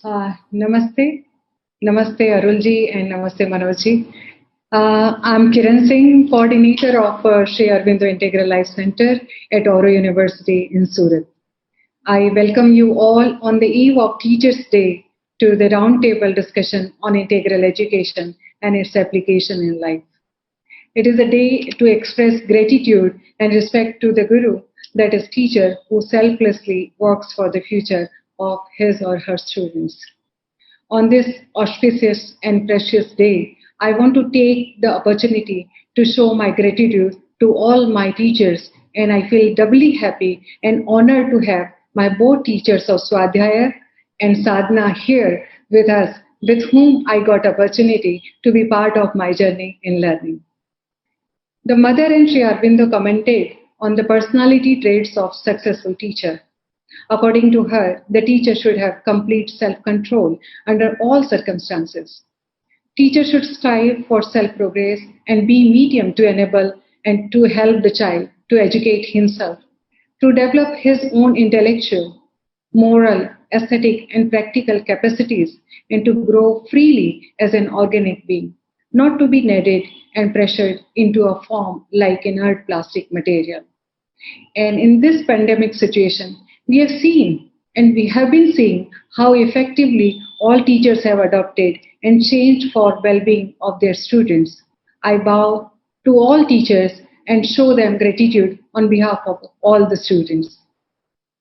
Namaste. Namaste Arulji and Namaste Manojji. I'm Kiran Singh, coordinator of Sri Aurobindo Integral Life Center at Auroville University in Surat. I welcome you all on the eve of Teachers' Day to the roundtable discussion on integral education and its application in life. It is a day to express gratitude and respect to the Guru, that is, teacher who selflessly works for the future of his or her students. On this auspicious and precious day, I want to take the opportunity to show my gratitude to all my teachers, and I feel doubly happy and honored to have my both teachers of Swadhyaya and Sadhana here with us, with whom I got opportunity to be part of my journey in learning. The mother and Sri Aurobindo commented on the personality traits of successful teacher. According to her, the teacher should have complete self-control under all circumstances. Teacher should strive for self-progress and be medium to enable and to help the child to educate himself, to develop his own intellectual, moral, aesthetic, and practical capacities, and to grow freely as an organic being, not to be kneaded and pressured into a form like inert plastic material. And in this pandemic situation, we have seen and we have been seeing how effectively all teachers have adopted and changed for well-being of their students. I bow to all teachers and show them gratitude on behalf of all the students.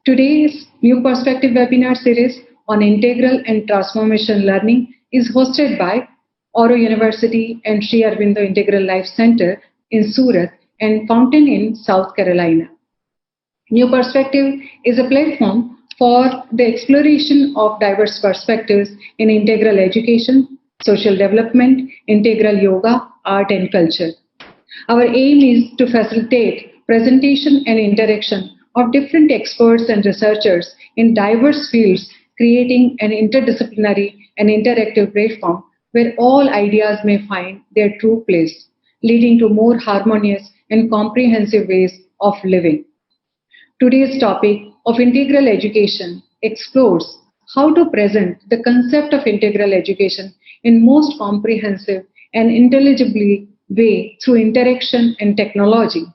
Today's New Perspective webinar series on integral and transformation learning is hosted by Auroville University and Sri Aurobindo Integral Life Center in Surat and Fountain in South Carolina. New Perspective is a platform for the exploration of diverse perspectives in integral education, social development, integral yoga, art, and culture. Our aim is to facilitate presentation and interaction of different experts and researchers in diverse fields, creating an interdisciplinary and interactive platform where all ideas may find their true place, leading to more harmonious and comprehensive ways of living. Today's topic of integral education explores how to present the concept of integral education in most comprehensive and intelligibly way through interaction and technology.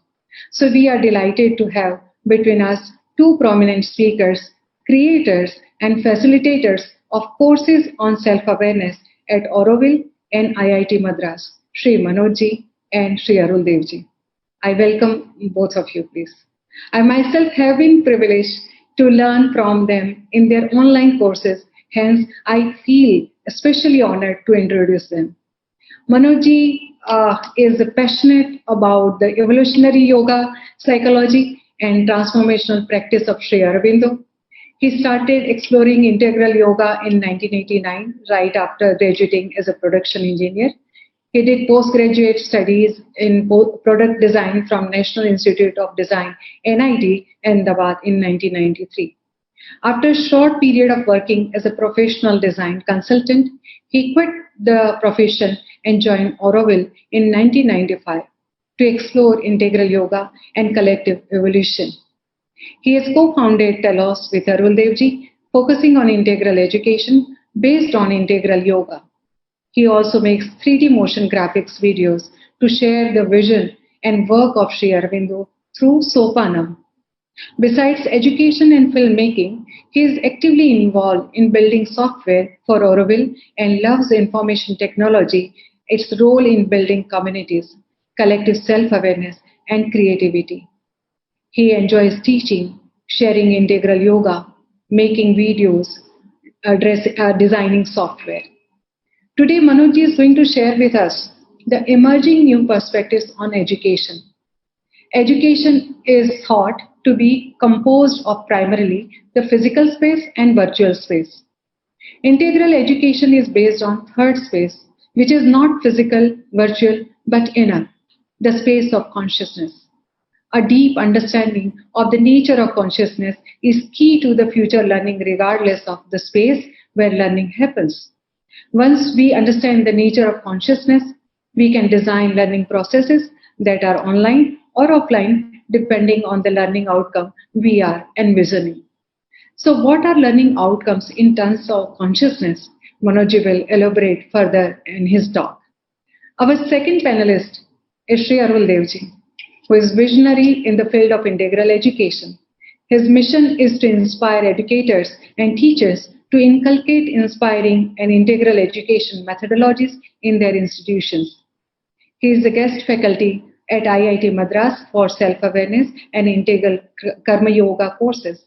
So we are delighted to have between us two prominent speakers, creators and facilitators of courses on self-awareness at Auroville and IIT Madras, Sri Manoj and Sri Arul Devji. I welcome both of you, please. I myself have been privileged to learn from them in their online courses, hence I feel especially honored to introduce them. Manoj is passionate about the evolutionary yoga, psychology and transformational practice of Sri Aurobindo. He started exploring integral yoga in 1989, right after graduating as a production engineer. He did postgraduate studies in product design from National Institute of Design, NID, Ahmedabad in 1993. After a short period of working as a professional design consultant, he quit the profession and joined Auroville in 1995 to explore integral yoga and collective evolution. He has co-founded Telos with Arul Devji, focusing on integral education based on integral yoga. He also makes 3D motion graphics videos to share the vision and work of Sri Aurobindo through Sopanam. Besides education and filmmaking, he is actively involved in building software for Auroville and loves information technology, its role in building communities, collective self-awareness, and creativity. He enjoys teaching, sharing integral yoga, making videos, designing software. Today, Manoj is going to share with us the emerging new perspectives on education. Education is thought to be composed of primarily the physical space and virtual space. Integral education is based on third space, which is not physical, virtual, but inner, the space of consciousness. A deep understanding of the nature of consciousness is key to the future learning regardless of the space where learning happens. Once we understand the nature of consciousness, we can design learning processes that are online or offline depending on the learning outcome we are envisioning. So what are learning outcomes in terms of consciousness? Manoj will elaborate further in his talk. Our second panelist is Sri Arul Devji, who is visionary in the field of integral education. His mission is to inspire educators and teachers to inculcate inspiring and integral education methodologies in their institutions. He is a guest faculty at IIT Madras for self-awareness and integral Karma Yoga courses.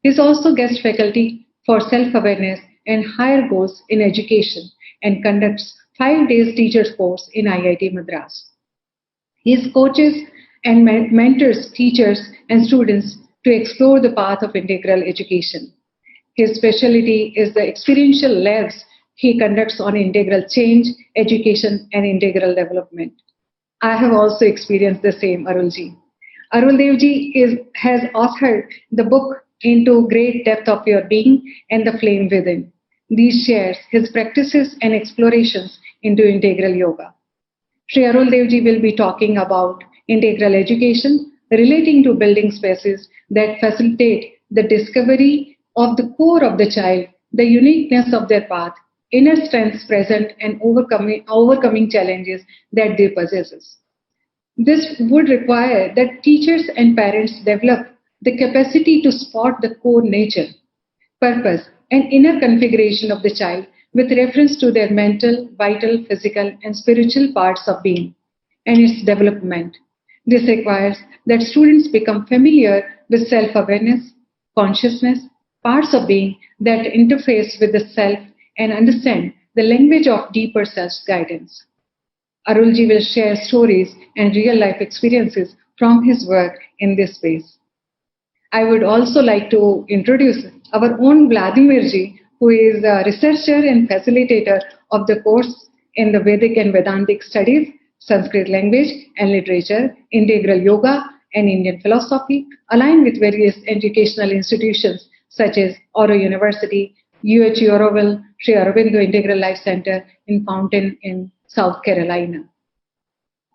He is also guest faculty for self-awareness and higher goals in education and conducts 5 days teachers course in IIT Madras. He coaches and mentors teachers and students to explore the path of integral education. His specialty is the experiential labs he conducts on integral change, education, and integral development. I have also experienced the same, Arulji. Arul Devji has authored the book Into Great Depth of Your Being and the Flame Within. These shares his practices and explorations into integral yoga. Sri Arul Devji will be talking about integral education relating to building spaces that facilitate the discovery of the core of the child, the uniqueness of their path, inner strengths present, and overcoming challenges that they possess. This would require that teachers and parents develop the capacity to spot the core nature, purpose, and inner configuration of the child with reference to their mental, vital, physical, and spiritual parts of being and its development. This requires that students become familiar with self-awareness, consciousness, parts of being that interface with the self and understand the language of deeper self-guidance. Arulji will share stories and real-life experiences from his work in this space. I would also like to introduce our own Vladimirji, who is a researcher and facilitator of the course in the Vedic and Vedantic studies, Sanskrit language and literature, integral yoga, and Indian philosophy, aligned with various educational institutions such as Auroville University, Auroville, Sri Aurobindo Integral Life Center in Fountain in South Carolina.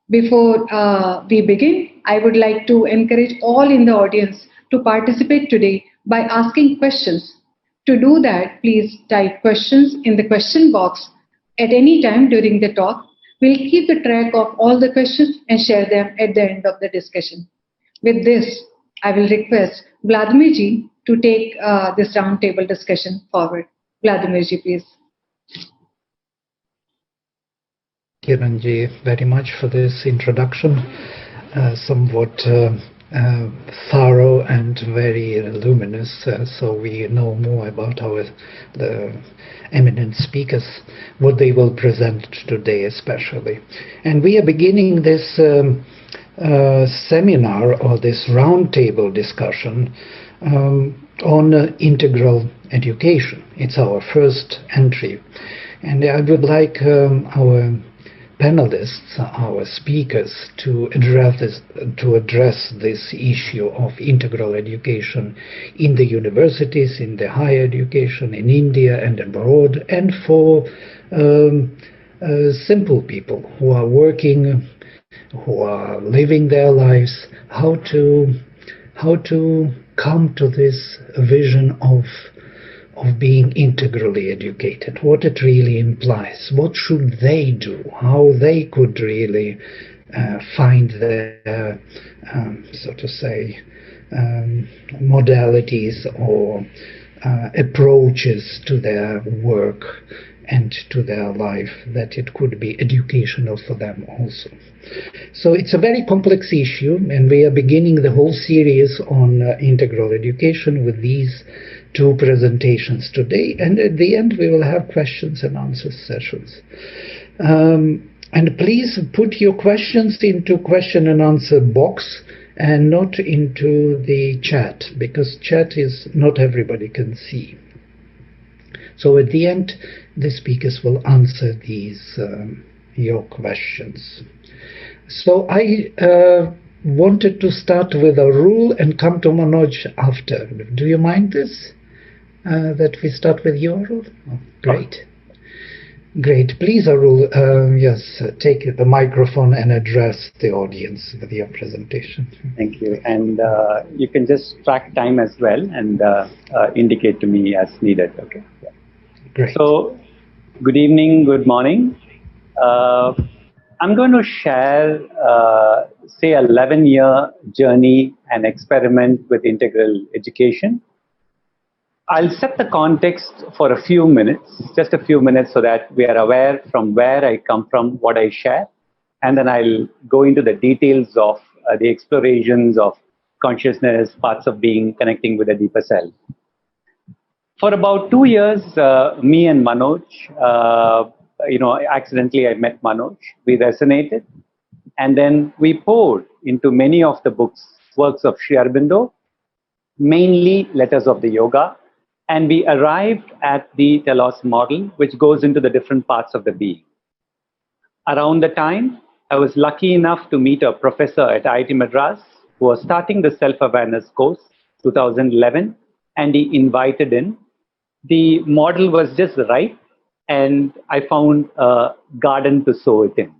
Before we begin, I would like to encourage all in the audience to participate today by asking questions. To do that, please type questions in the question box at any time during the talk. We'll keep the track of all the questions and share them at the end of the discussion. With this, I will request Vladimirji to take this roundtable discussion forward. Vladimirji, please. Kiranji, very much for this introduction, somewhat thorough and very luminous, so we know more about the eminent speakers, what they will present today especially. And we are beginning this seminar or this roundtable discussion on integral education. It's our first entry. And I would like our panelists, our speakers, to address this issue of integral education in the universities, in the higher education, in India and abroad, and for simple people who are working, who are living their lives, how to come to this vision of being integrally educated, what it really implies, what should they do, how they could really find their, so to say, modalities or approaches to their work and to their life, that it could be educational for them also. So it's a very complex issue, and we are beginning the whole series on integral education with these two presentations today, and at the end we will have questions and answer sessions. And please put your questions into question and answer box and not into the chat, because chat is not everybody can see. So at the end the speakers will answer these your questions. So I wanted to start with Arul and come to Manoj after. Do you mind this? That we start with you, Arul? Oh, great. Great. Please, Arul, yes, take the microphone and address the audience with your presentation. Thank you. And you can just track time as well and indicate to me as needed. Okay. Yeah. Great. So, good evening, good morning. I'm going to share, say, a 11-year journey and experiment with integral education. I'll set the context for a few minutes, just a few minutes, so that we are aware from where I come from, what I share, and then I'll go into the details of the explorations of consciousness, parts of being, connecting with a deeper self. For about 2 years, me and Manoj, accidentally I met Manoj. We resonated, and then we poured into many of the works of Sri Aurobindo, mainly Letters of the Yoga, and we arrived at the telos model, which goes into the different parts of the being. Around the time, I was lucky enough to meet a professor at IIT Madras who was starting the self-awareness course, 2011, and he invited in. The model was just right, and I found a garden to sow it in.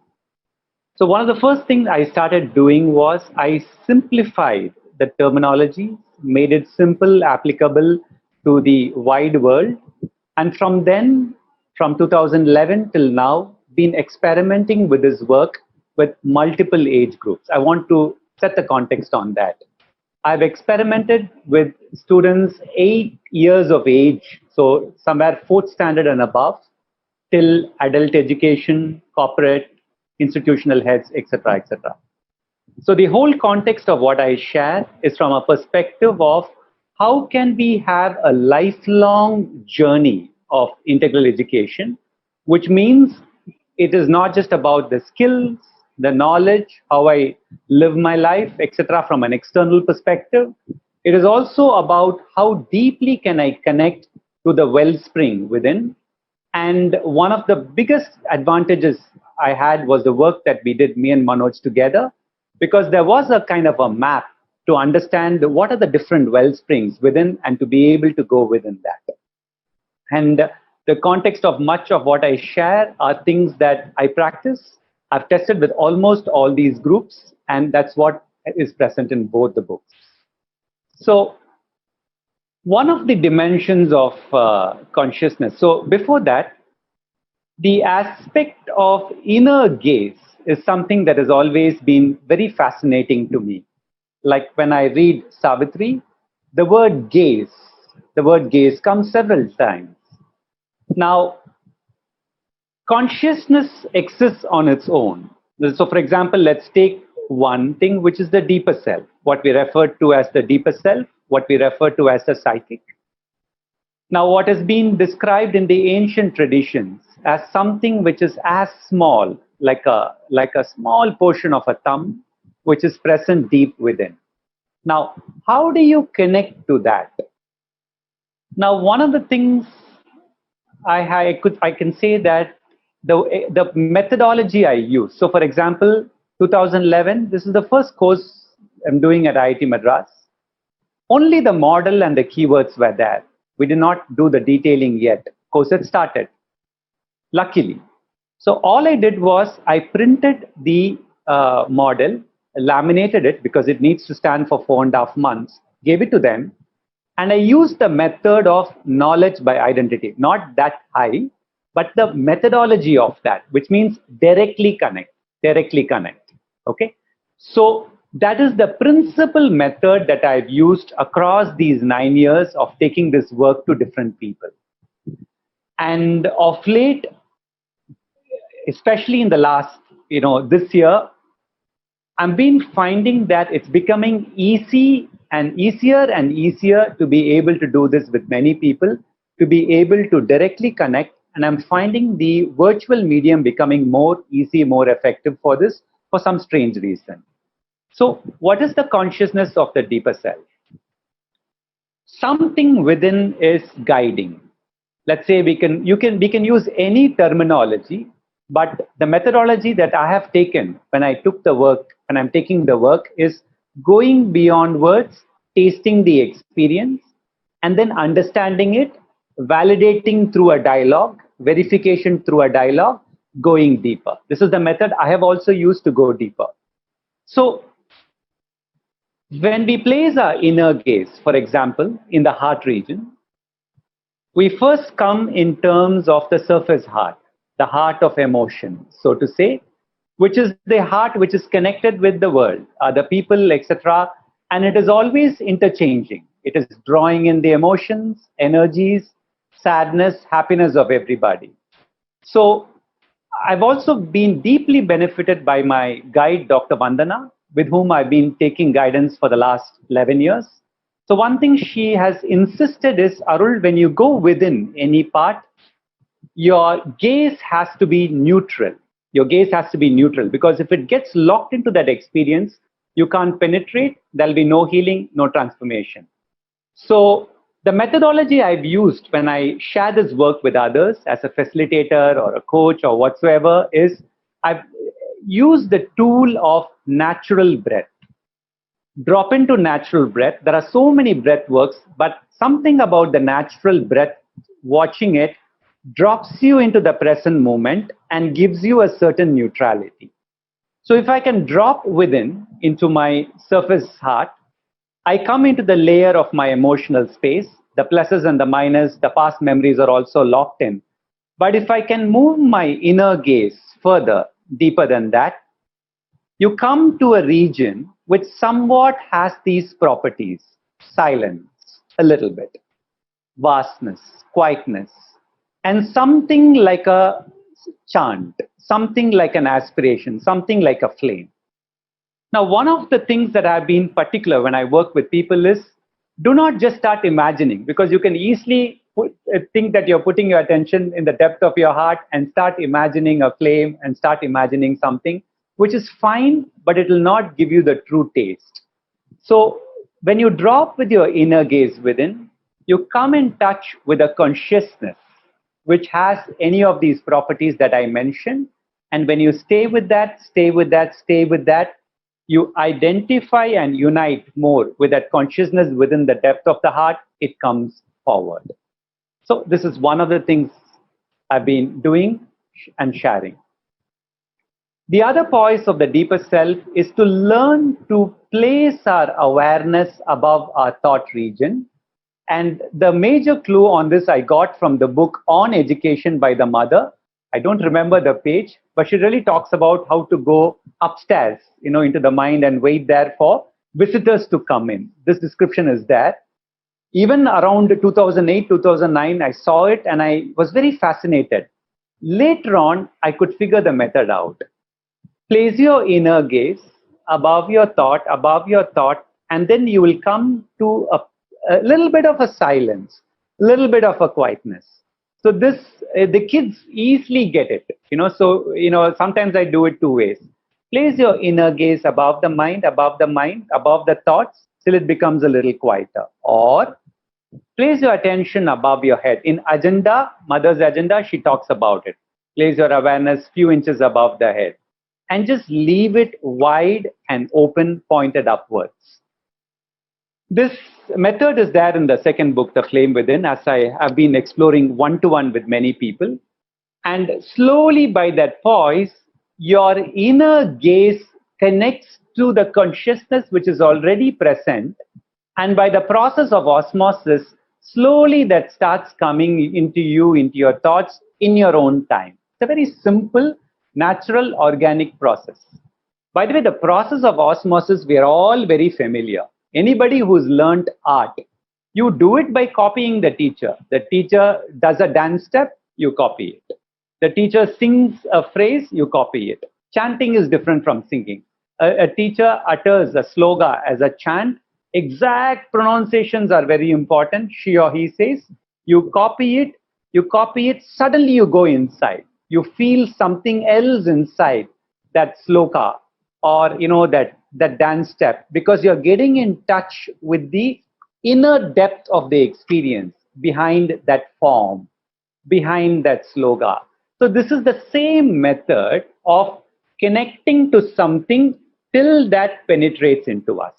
So one of the first things I started doing was I simplified the terminology, made it simple, applicable to the wide world. And from then, from 2011 till now, been experimenting with this work with multiple age groups. I want to set the context on that. I've experimented with students 8 years of age, so somewhere 4th standard and above, till adult education, corporate, institutional heads, etc., etc. So the whole context of what I share is from a perspective of how can we have a lifelong journey of integral education, which means it is not just about the skills, the knowledge, how I live my life, etc., from an external perspective. It is also about how deeply can I connect to the wellspring within. And one of the biggest advantages I had was the work that we did, me and Manoj together, because there was a kind of a map to understand what are the different well springs within and to be able to go within that. And the context of much of what I share are things that I practice. I've tested with almost all these groups, and that's what is present in both the books. So one of the dimensions of consciousness. So before that, the aspect of inner gaze is something that has always been very fascinating to me. Like when I read Savitri, the word gaze comes several times. Now, consciousness exists on its own. So for example, let's take one thing, which is the deeper self, what we refer to as the deeper self, what we refer to as the psychic. Now, what has been described in the ancient traditions as something which is as small, like a small portion of a thumb, which is present deep within. Now, how do you connect to that? Now, one of the things I can say that the methodology I use. So, for example, 2011, this is the first course I'm doing at IIT Madras. Only the model and the keywords were there. We did not do the detailing yet. Course had started, luckily. So all I did was I printed the model, laminated it because it needs to stand for 4.5 months, gave it to them, and I used the method of knowledge by identity, not that high, but the methodology of that, which means directly connect. Okay, so that is the principal method that I've used across these 9 years of taking this work to different people. And of late, especially in the last, this year, I've been finding that it's becoming easier and easier to be able to do this with many people, to be able to directly connect. And I'm finding the virtual medium becoming more easy, more effective for this for some strange reason. So what is the consciousness of the deeper self? Something within is guiding. Let's say we can use any terminology, but the methodology that I have taken when I took the work, and I'm taking the work, is going beyond words, tasting the experience, and then understanding it, validating through a dialogue, verification through a dialogue, going deeper. This is the method I have also used to go deeper. So when we place our inner gaze, for example, in the heart region, we first come in terms of the surface heart, the heart of emotion, so to say, which is the heart which is connected with the world, other people, etc. And it is always interchanging. It is drawing in the emotions, energies, sadness, happiness of everybody. So I've also been deeply benefited by my guide, Dr. Vandana, with whom I've been taking guidance for the last 11 years. So one thing she has insisted is, Arul, when you go within any part, your gaze has to be neutral. Your gaze has to be neutral, because if it gets locked into that experience, you can't penetrate, there'll be no healing, no transformation. So the methodology I've used when I share this work with others as a facilitator or a coach or whatsoever is I've used the tool of natural breath. Drop into natural breath. There are so many breath works, but something about the natural breath, watching it, drops you into the present moment and gives you a certain neutrality. So if I can drop within into my surface heart, I come into the layer of my emotional space. The pluses and the minus, the past memories are also locked in. But if I can move my inner gaze further, deeper than that, you come to a region which somewhat has these properties: silence, a little bit, vastness, quietness, and something like a chant, something like an aspiration, something like a flame. Now, one of the things that I've been particular when I work with people is, do not just start imagining, because you can easily think that you're putting your attention in the depth of your heart and start imagining a flame and start imagining something, which is fine, but it will not give you the true taste. So when you drop with your inner gaze within, you come in touch with a consciousness which has any of these properties that I mentioned. And when you stay with that, stay with that, stay with that, you identify and unite more with that consciousness within the depth of the heart, it comes forward. So this is one of the things I've been doing and sharing. The other poise of the deeper self is to learn to place our awareness above our thought region. And the major clue on this I got from the book On Education by the mother. I don't remember the page, but she really talks about how to go upstairs, into the mind and wait there for visitors to come in. This description is there. Even around 2008, 2009, I saw it and I was very fascinated. Later on, I could figure the method out. Place your inner gaze above your thought, and then you will come to a little bit of a silence, a little bit of a quietness. So this, the kids easily get it, so, sometimes I do it two ways. Place your inner gaze above the mind, above the thoughts, till it becomes a little quieter. Or place your attention above your head. In agenda, mother's agenda, she talks about it. Place your awareness few inches above the head and just leave it wide and open, pointed upwards. This method is there in the second book, The Flame Within, as I have been exploring one-to-one with many people. And slowly, by that poise, your inner gaze connects to the consciousness which is already present. And by the process of osmosis, slowly that starts coming into you, into your thoughts, in your own time. It's a very simple, natural, organic process. By the way, the process of osmosis, we are all very familiar. Anybody who's learned art, you do it by copying the teacher. The teacher does a dance step, you copy it. The teacher sings a phrase, you copy it. Chanting is different from singing. A teacher utters a sloga as a chant. Exact pronunciations are very important. She or he says, you copy it, suddenly you go inside. You feel something else inside that sloka, or that dance step, because you're getting in touch with the inner depth of the experience behind that form, behind that sloga. So this is the same method of connecting to something till that penetrates into us.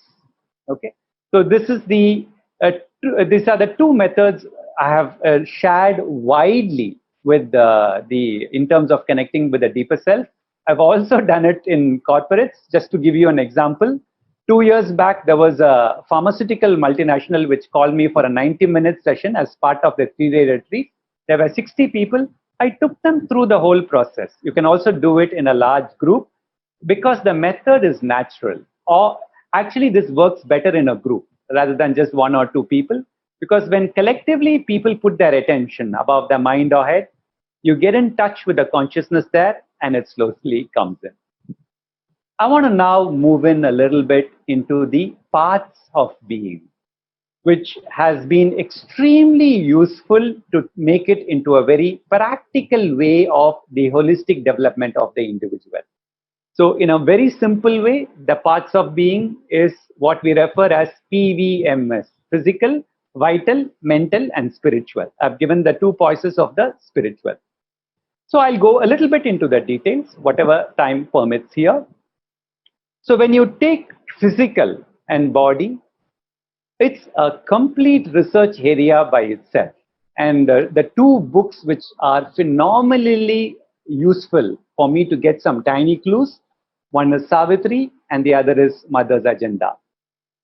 Okay. So this is these are the two methods I have shared widely with in terms of connecting with the deeper self. I've also done it in corporates. Just to give you an example, 2 years back, there was a pharmaceutical multinational which called me for a 90-minute session as part of the 3-day retreat. There were 60 people. I took them through the whole process. You can also do it in a large group because the method is natural. Or actually, this works better in a group rather than just 1 or 2 people. Because when collectively people put their attention above their mind or head, you get in touch with the consciousness there and it slowly comes in. I want to now move in a little bit into the parts of being, which has been extremely useful to make it into a very practical way of the holistic development of the individual. So in a very simple way, the parts of being is what we refer as PVMS, physical, vital, mental, and spiritual. I've given the 2 voices of the spiritual. So I'll go a little bit into the details, whatever time permits here. So when you take physical and body, it's a complete research area by itself. And the 2 books which are phenomenally useful for me to get some tiny clues, one is Savitri and the other is Mother's Agenda.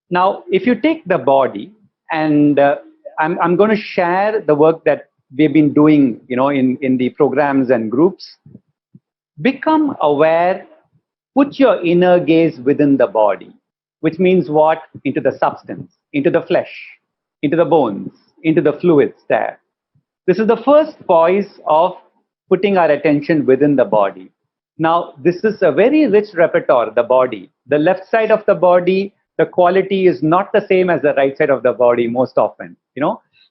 Now, if you take the body, and I'm going to share the work that we've been doing, in the programs and groups. Become aware, put your inner gaze within the body, which means what? Into the substance, into the flesh, into the bones, into the fluids there. This is the first poise of putting our attention within the body. Now, this is a very rich repertoire, the body. The left side of the body, the quality is not the same as the right side of the body most often,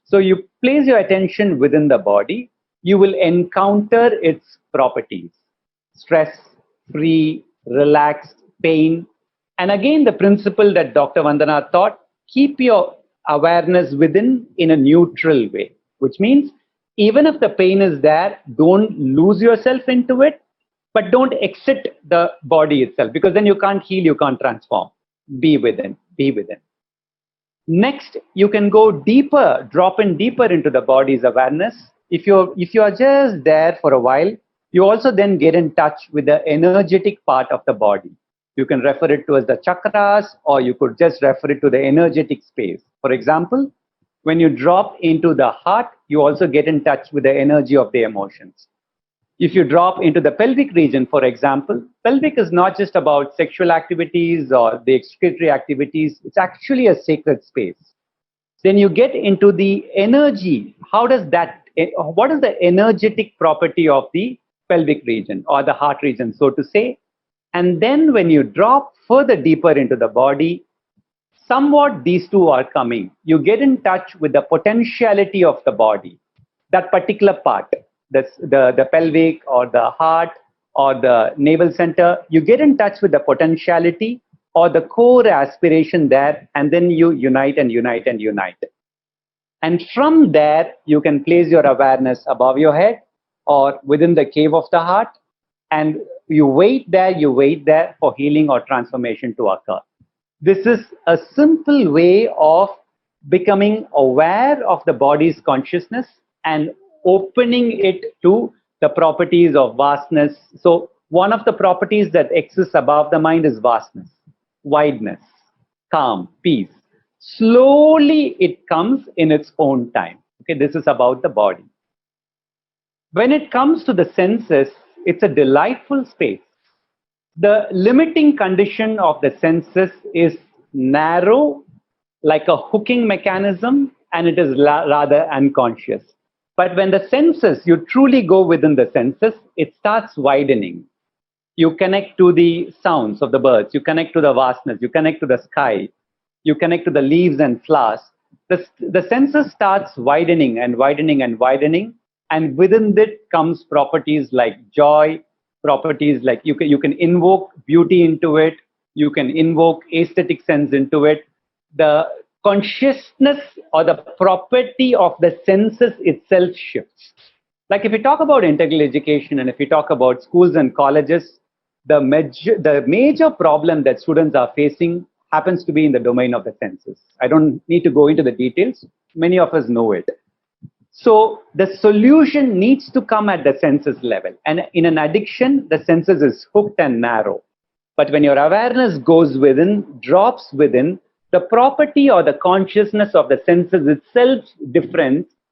So you place your attention within the body, you will encounter its properties: stress, free, relaxed, pain. And again, the principle that Dr. Vandana taught, keep your awareness within in a neutral way, which means even if the pain is there, don't lose yourself into it, but don't exit the body itself, because then you can't heal, you can't transform. Be within, be within. Next, you can go deeper, drop in deeper into the body's awareness. If you are just there for a while, you also then get in touch with the energetic part of the body. You can refer it to as the chakras, or you could just refer it to the energetic space. For example, when you drop into the heart, you also get in touch with the energy of the emotions. If you drop into the pelvic region, for example, pelvic is not just about sexual activities or the excretory activities. It's actually a sacred space. Then you get into the energy. What is the energetic property of the pelvic region or the heart region, so to say? And then when you drop further deeper into the body, somewhat these 2 are coming. You get in touch with the potentiality of the body, that particular part. The pelvic or the heart or the navel center, you get in touch with the potentiality or the core aspiration there, and then you unite and unite and unite. And from there, you can place your awareness above your head or within the cave of the heart, and you wait there for healing or transformation to occur. This is a simple way of becoming aware of the body's consciousness and opening it to the properties of vastness. So one of the properties that exists above the mind is vastness, wideness, calm, peace. Slowly it comes in its own time. Okay, this is about the body. When it comes to the senses, it's a delightful space. The limiting condition of the senses is narrow, like a hooking mechanism, and it is rather unconscious. But when the senses, you truly go within the senses, it starts widening. You connect to the sounds of the birds, you connect to the vastness, you connect to the sky, you connect to the leaves and flowers. The senses starts widening and widening and widening, and within it comes properties like joy, properties like you can invoke beauty into it, you can invoke aesthetic sense into it. The consciousness or the property of the senses itself shifts. Like if you talk about integral education and if you talk about schools and colleges, the major problem that students are facing happens to be in the domain of the senses. I don't need to go into the details. Many of us know it. So the solution needs to come at the senses level. And in an addiction, the senses is hooked and narrow. But when your awareness goes within, drops within, the property or the consciousness of the senses itself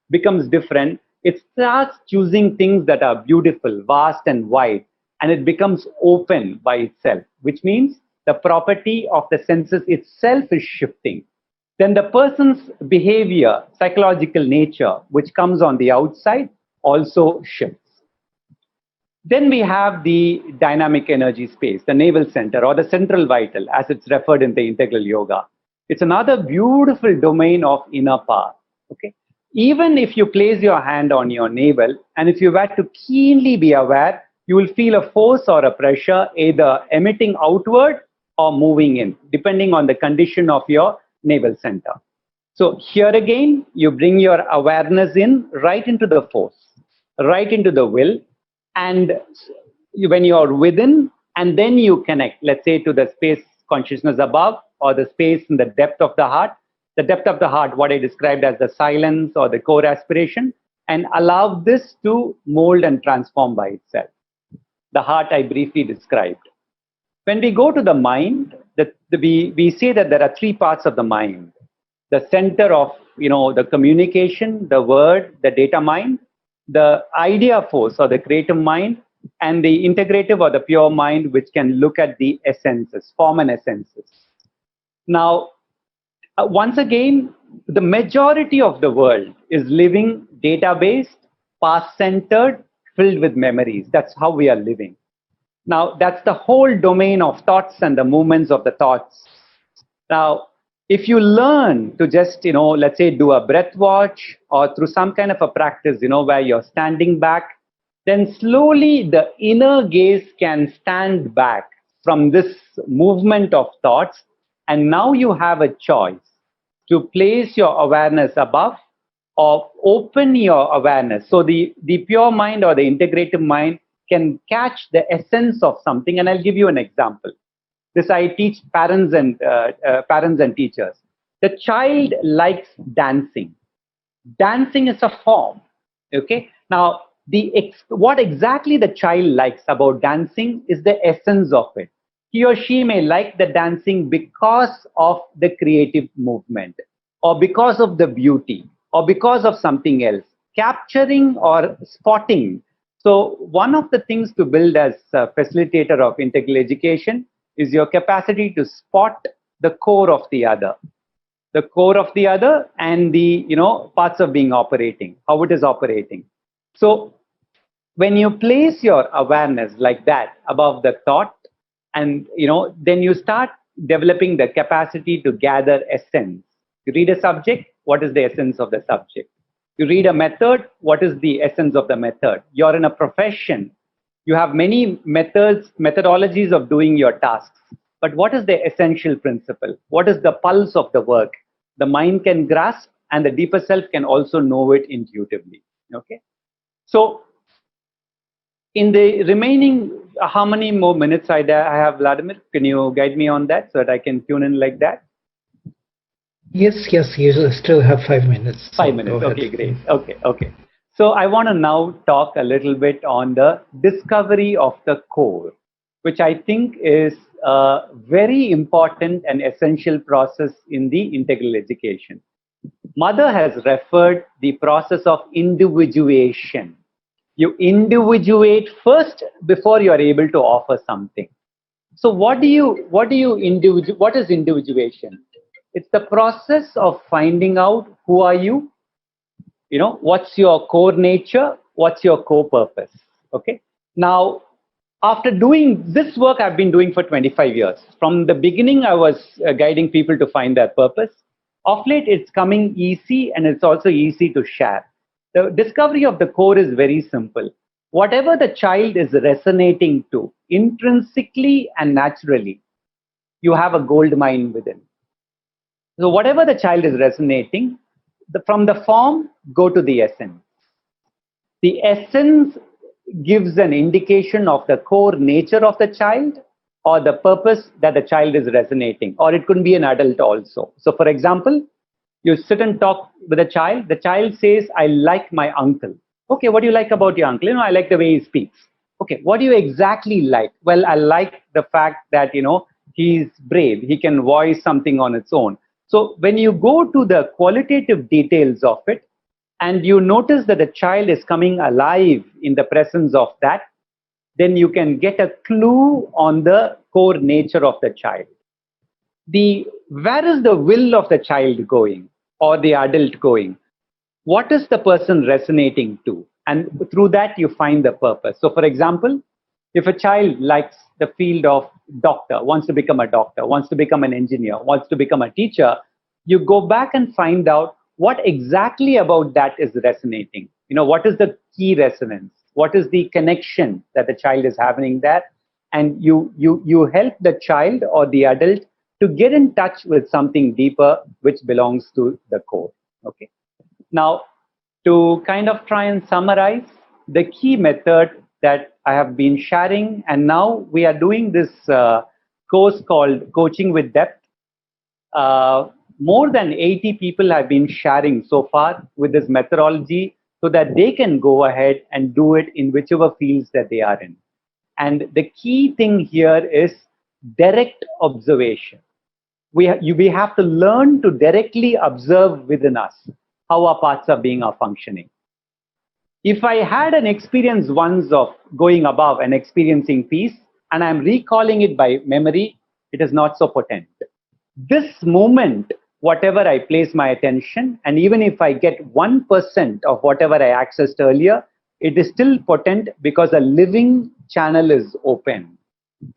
becomes different. It starts choosing things that are beautiful, vast and wide, and it becomes open by itself, which means the property of the senses itself is shifting. Then the person's behavior, psychological nature, which comes on the outside, also shifts. Then we have the dynamic energy space, the navel center or the central vital, as it's referred in the integral yoga. It's another beautiful domain of inner power. Okay? Even if you place your hand on your navel, and if you were to keenly be aware, you will feel a force or a pressure either emitting outward or moving in, depending on the condition of your navel center. So here again, you bring your awareness in right into the force, right into the will, and when you are within, and then you connect, let's say, to the space consciousness above or the space in the depth of the heart. The depth of the heart, what I described as the silence or the core aspiration, and allow this to mold and transform by itself. The heart I briefly described. When we go to the mind, we say that there are three parts of the mind. The center of the communication, the word, the data mind, the idea force or the creative mind, and the integrative or the pure mind, which can look at the essences, form and essences. Now, once again, the majority of the world is living data-based, past-centered, filled with memories. That's how we are living. Now, that's the whole domain of thoughts and the movements of the thoughts. Now, if you learn to just, let's say, do a breath watch or through some kind of a practice, where you're standing back, then slowly the inner gaze can stand back from this movement of thoughts. And now you have a choice to place your awareness above or open your awareness. So the pure mind or the integrative mind can catch the essence of something. And I'll give you an example. This I teach parents and teachers. The child likes dancing. Dancing is a form. Okay. Now, what exactly the child likes about dancing is the essence of it. He or she may like the dancing because of the creative movement, or because of the beauty, or because of something else, capturing or spotting. So one of the things to build as a facilitator of integral education is your capacity to spot the core of the other. The core of the other and the parts of being operating, how it is operating. So when you place your awareness like that above the thought, and then you start developing the capacity to gather essence. You read a subject, what is the essence of the subject? You read a method, what is the essence of the method? You're in a profession, you have many methodologies of doing your tasks, but what is the essential principle? What is the pulse of the work? The mind can grasp, and the deeper self can also know it intuitively. Okay, so in the remaining, how many more minutes I have, Vladimir? Can you guide me on that so that I can tune in like that? Yes, you still have 5 minutes. 5 minutes, okay, great. Okay. So I want to now talk a little bit on the discovery of the core, which I think is a very important and essential process in the integral education. Mother has referred the process of individuation. You individuate first before you are able to offer something. So what is individuation? It's the process of finding out who are you, what's your core nature, what's your core purpose. Okay. Now, after doing this work, I've been doing for 25 years. From the beginning, I was guiding people to find their purpose. Of late, it's coming easy, and it's also easy to share. The discovery of the core is very simple. Whatever the child is resonating to, intrinsically and naturally, you have a gold mine within. So whatever the child is resonating, from the form, go to the essence. The essence gives an indication of the core nature of the child or the purpose that the child is resonating, or it could be an adult also. So for example, You sit and talk with a child. The child says, I like my uncle. Okay, what do you like about your uncle? I like the way he speaks. Okay, what do you exactly like? Well, I like the fact that, he's brave. He can voice something on its own. So when you go to the qualitative details of it, and you notice that the child is coming alive in the presence of that, then you can get a clue on the core nature of the child. Where is the will of the child going or the adult going? What is the person resonating to? And through that, you find the purpose. So, for example, if a child likes the field of doctor, wants to become a doctor, wants to become an engineer, wants to become a teacher, you go back and find out what exactly about that is resonating. What is the key resonance? What is the connection that the child is having there? And you help the child or the adult to get in touch with something deeper, which belongs to the core. Okay. Now, to kind of try and summarize the key method that I have been sharing, and now we are doing this course called Coaching with Depth. More than 80 people have been sharing so far with this methodology so that they can go ahead and do it in whichever fields that they are in. And the key thing here is direct observation. We have to learn to directly observe within us how our parts of being are functioning. If I had an experience once of going above and experiencing peace, and I'm recalling it by memory, it is not so potent. This moment, whatever I place my attention, and even if I get 1% of whatever I accessed earlier, it is still potent because a living channel is open.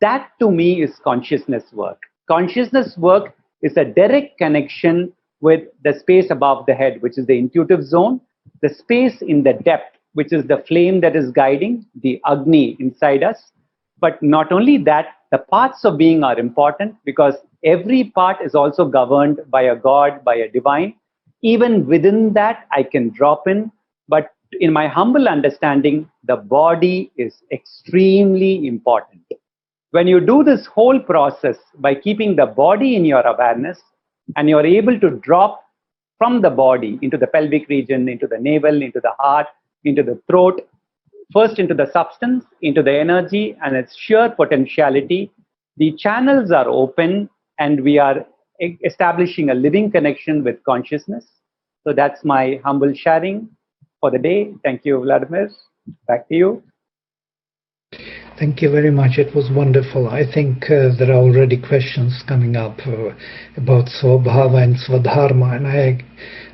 That to me is consciousness work. Consciousness work is a direct connection with the space above the head, which is the intuitive zone, the space in the depth, which is the flame that is guiding, the Agni inside us. But not only that, the parts of being are important because every part is also governed by a God, by a divine. Even within that, I can drop in. But in my humble understanding, the body is extremely important. When you do this whole process by keeping the body in your awareness, and you're able to drop from the body into the pelvic region, into the navel, into the heart, into the throat, first into the substance, into the energy and its sheer potentiality, the channels are open and we are establishing a living connection with consciousness. So that's my humble sharing for the day. Thank you, Vladimir. Back to you. Thank you very much. It was wonderful. I think there are already questions coming up about Swabhava and Sadharama, and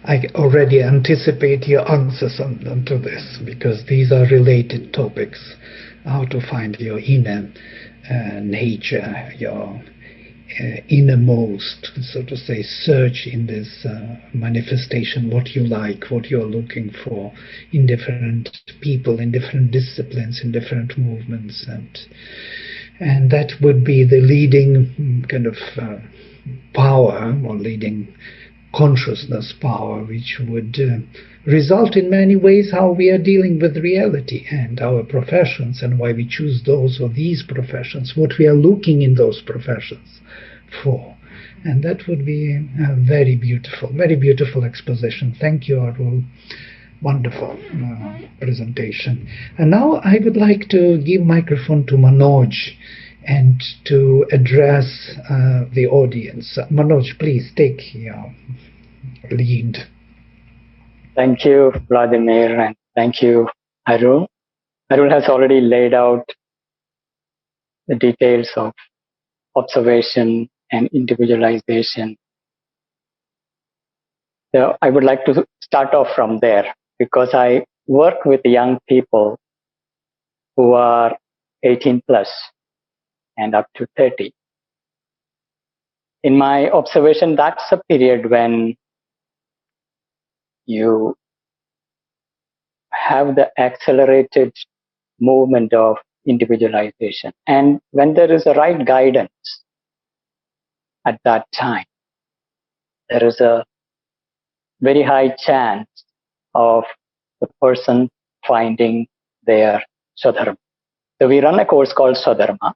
I already anticipate your answers onto this because these are related topics. How to find your inner nature, your innermost, so to say, search in this manifestation, what you like, what you're looking for in different people, in different disciplines, in different movements, and that would be the leading kind of power or leading consciousness power, which would result in many ways how we are dealing with reality and our professions and why we choose those or these professions, what we are looking in those professions for. And that would be a very beautiful exposition. Thank you, Arul. Wonderful presentation. And now I would like to give microphone to Manoj and to address the audience. Manoj, please take your lead. Thank you, Vladimir, and thank you, Arul. Arul has already laid out the details of observation and individualization. So I would like to start off from there because I work with young people who are 18 plus and up to 30. In my observation, that's a period when you have the accelerated movement of individualization. And when there is a right guidance at that time, there is a very high chance of the person finding their Sadharama. So we run a course called Sadharama.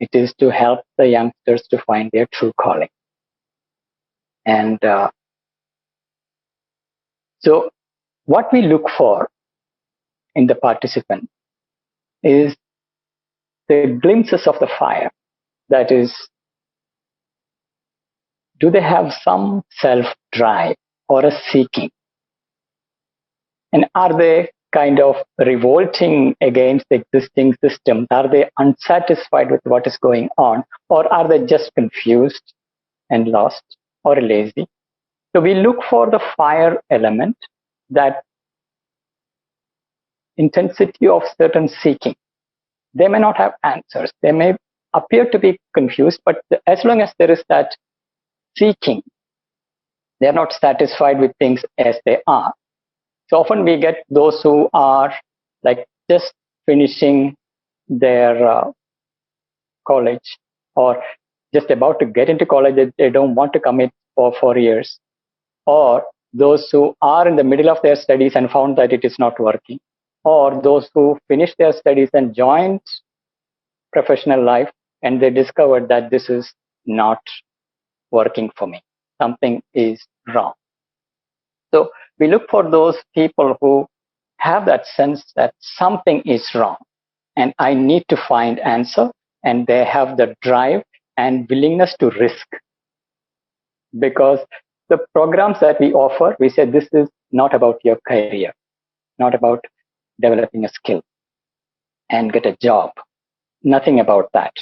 It is to help the youngsters to find their true calling. And So what we look for in the participant is the glimpses of the fire. That is, do they have some self-drive or a seeking? And are they kind of revolting against the existing systems? Are they unsatisfied with what is going on? Or are they just confused and lost or lazy? So we look for the fire element, that intensity of certain seeking. They may not have answers. They may appear to be confused, but as long as there is that seeking, they're not satisfied with things as they are. So often we get those who are like just finishing their college, or just about to get into college. They don't want to commit for 4 years, or those who are in the middle of their studies and found that it is not working, or those who finished their studies and joined professional life and they discovered that this is not working for me. Something is wrong. So we look for those people who have that sense that something is wrong and I need to find answer, and they have the drive and willingness to risk. Because the programs that we offer, we say this is not about your career, not about developing a skill and get a job. Nothing about that.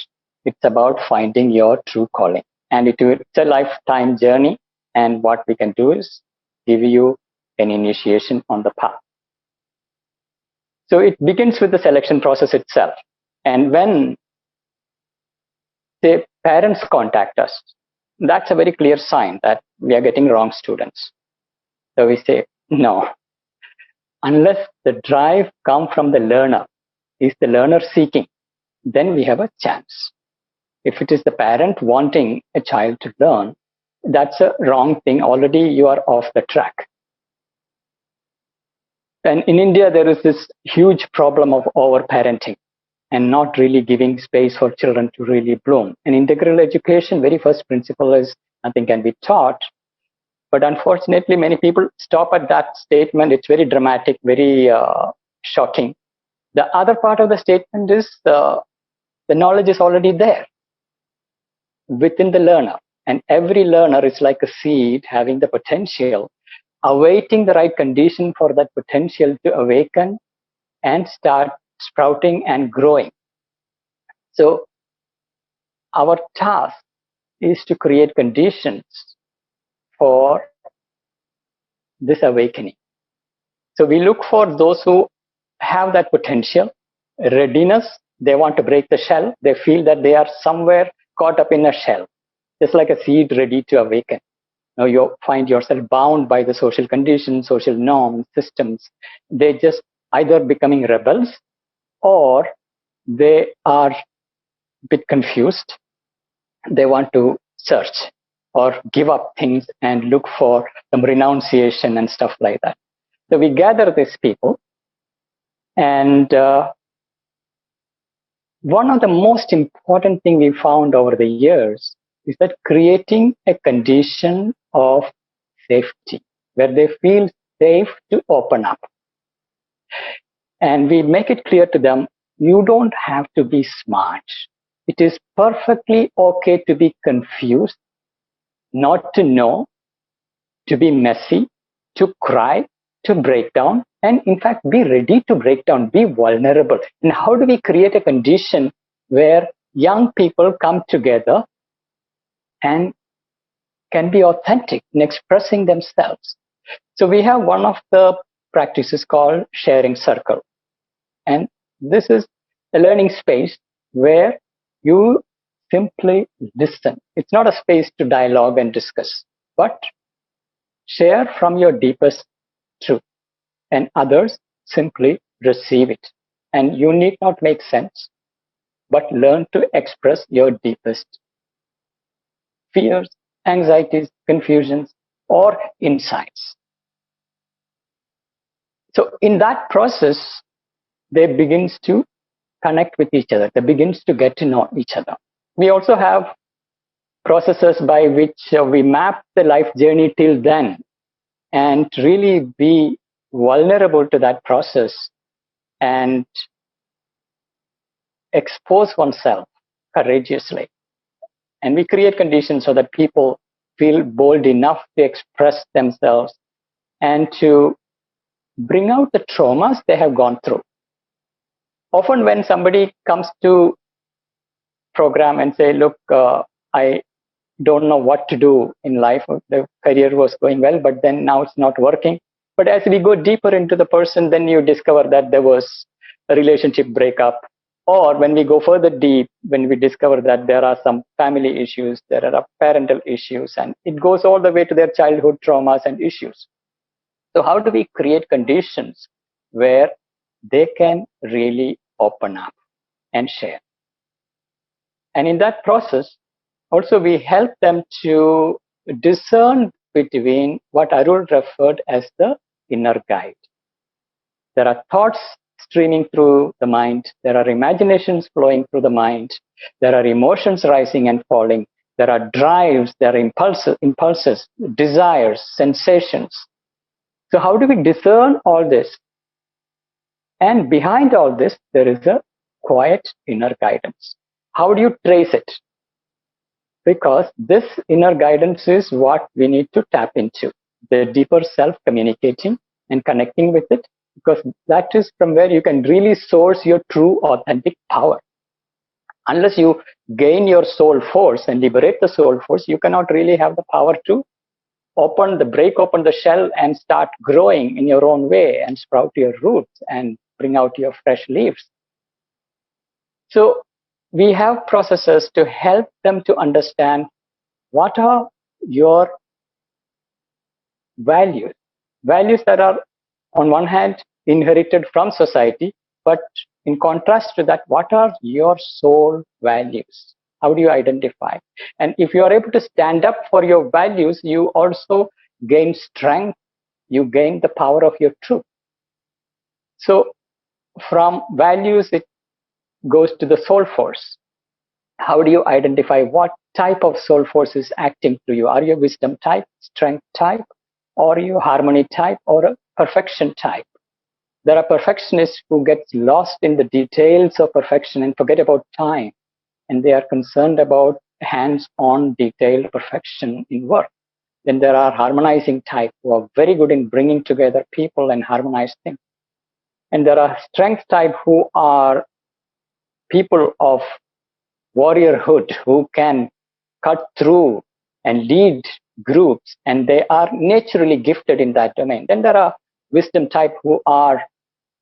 It's about finding your true calling. And it's a lifetime journey. And what we can do is give you an initiation on the path. So it begins with the selection process itself. And when the parents contact us, that's a very clear sign that we are getting wrong students. So we say, no, unless the drive comes from the learner, is the learner seeking, then we have a chance. If it is the parent wanting a child to learn, that's a wrong thing. Already you are off the track. And in India, there is this huge problem of over-parenting and not really giving space for children to really bloom. And integral education, very first principle is nothing can be taught. But unfortunately, many people stop at that statement. It's very dramatic, very shocking. The other part of the statement is the knowledge is already there within the learner. And every learner is like a seed having the potential, awaiting the right condition for that potential to awaken and start sprouting and growing. So our task is to create conditions for this awakening. So we look for those who have that potential, readiness. They want to break the shell. They feel that they are somewhere caught up in a shell, just like a seed ready to awaken. Now you find yourself bound by the social conditions, social norms, systems. They just either becoming rebels, or they are a bit confused. They want to search or give up things and look for some renunciation and stuff like that. So we gather these people, and one of the most important things we found over the years is that creating a condition of safety where they feel safe to open up. And we make it clear to them, you don't have to be smart. It is perfectly okay to be confused, not to know, to be messy, to cry, to break down, and in fact, be ready to break down, be vulnerable. And how do we create a condition where young people come together and can be authentic in expressing themselves? So we have one of the practices called sharing circle. And this is a learning space where you simply listen. It's not a space to dialogue and discuss, but share from your deepest truth, and others simply receive it. And you need not make sense, but learn to express your deepest fears, anxieties, confusions, or insights. So in that process, they begins to connect with each other. They begins to get to know each other. We also have processes by which we map the life journey till then. and really be vulnerable to that process and expose oneself courageously. And we create conditions so that people feel bold enough to express themselves and to bring out the traumas they have gone through. Often when somebody comes to program and say, look, I don't know what to do in life. The career was going well, but then now it's not working. But as we go deeper into the person, then you discover that there was a relationship breakup. Or when we go further deep, when we discover that there are some family issues, there are parental issues, and it goes all the way to their childhood traumas and issues. So how do we create conditions where they can really open up and share? And in that process, also we help them to discern between what Arul referred as the inner guide. There are thoughts streaming through the mind. There are imaginations flowing through the mind. There are emotions rising and falling. There are drives, there are impulses, desires, sensations. So how do we discern all this? And behind all this, there is a quiet inner guidance. How do you trace it? Because this inner guidance is what we need to tap into, the deeper self communicating and connecting with it, because that is from where you can really source your true authentic power. Unless you gain your soul force and liberate the soul force, you cannot really have the power to break open the shell and start growing in your own way and sprout your roots and bring out your fresh leaves. So we have processes to help them to understand what are your values that are on one hand inherited from society, but in contrast to that, what are your soul values? How do you identify? And if you are able to stand up for your values, you also gain strength, you gain the power of your truth. So from values, it goes to the soul force. How do you identify what type of soul force is acting through you? Are you a wisdom type, strength type, or are you harmony type, or a perfection type? There are perfectionists who get lost in the details of perfection and forget about time, and they are concerned about hands-on detailed perfection in work. Then there are harmonizing type who are very good in bringing together people and harmonize things. And there are strength type who are people of warriorhood who can cut through and lead groups, and they are naturally gifted in that domain. Then there are wisdom type who are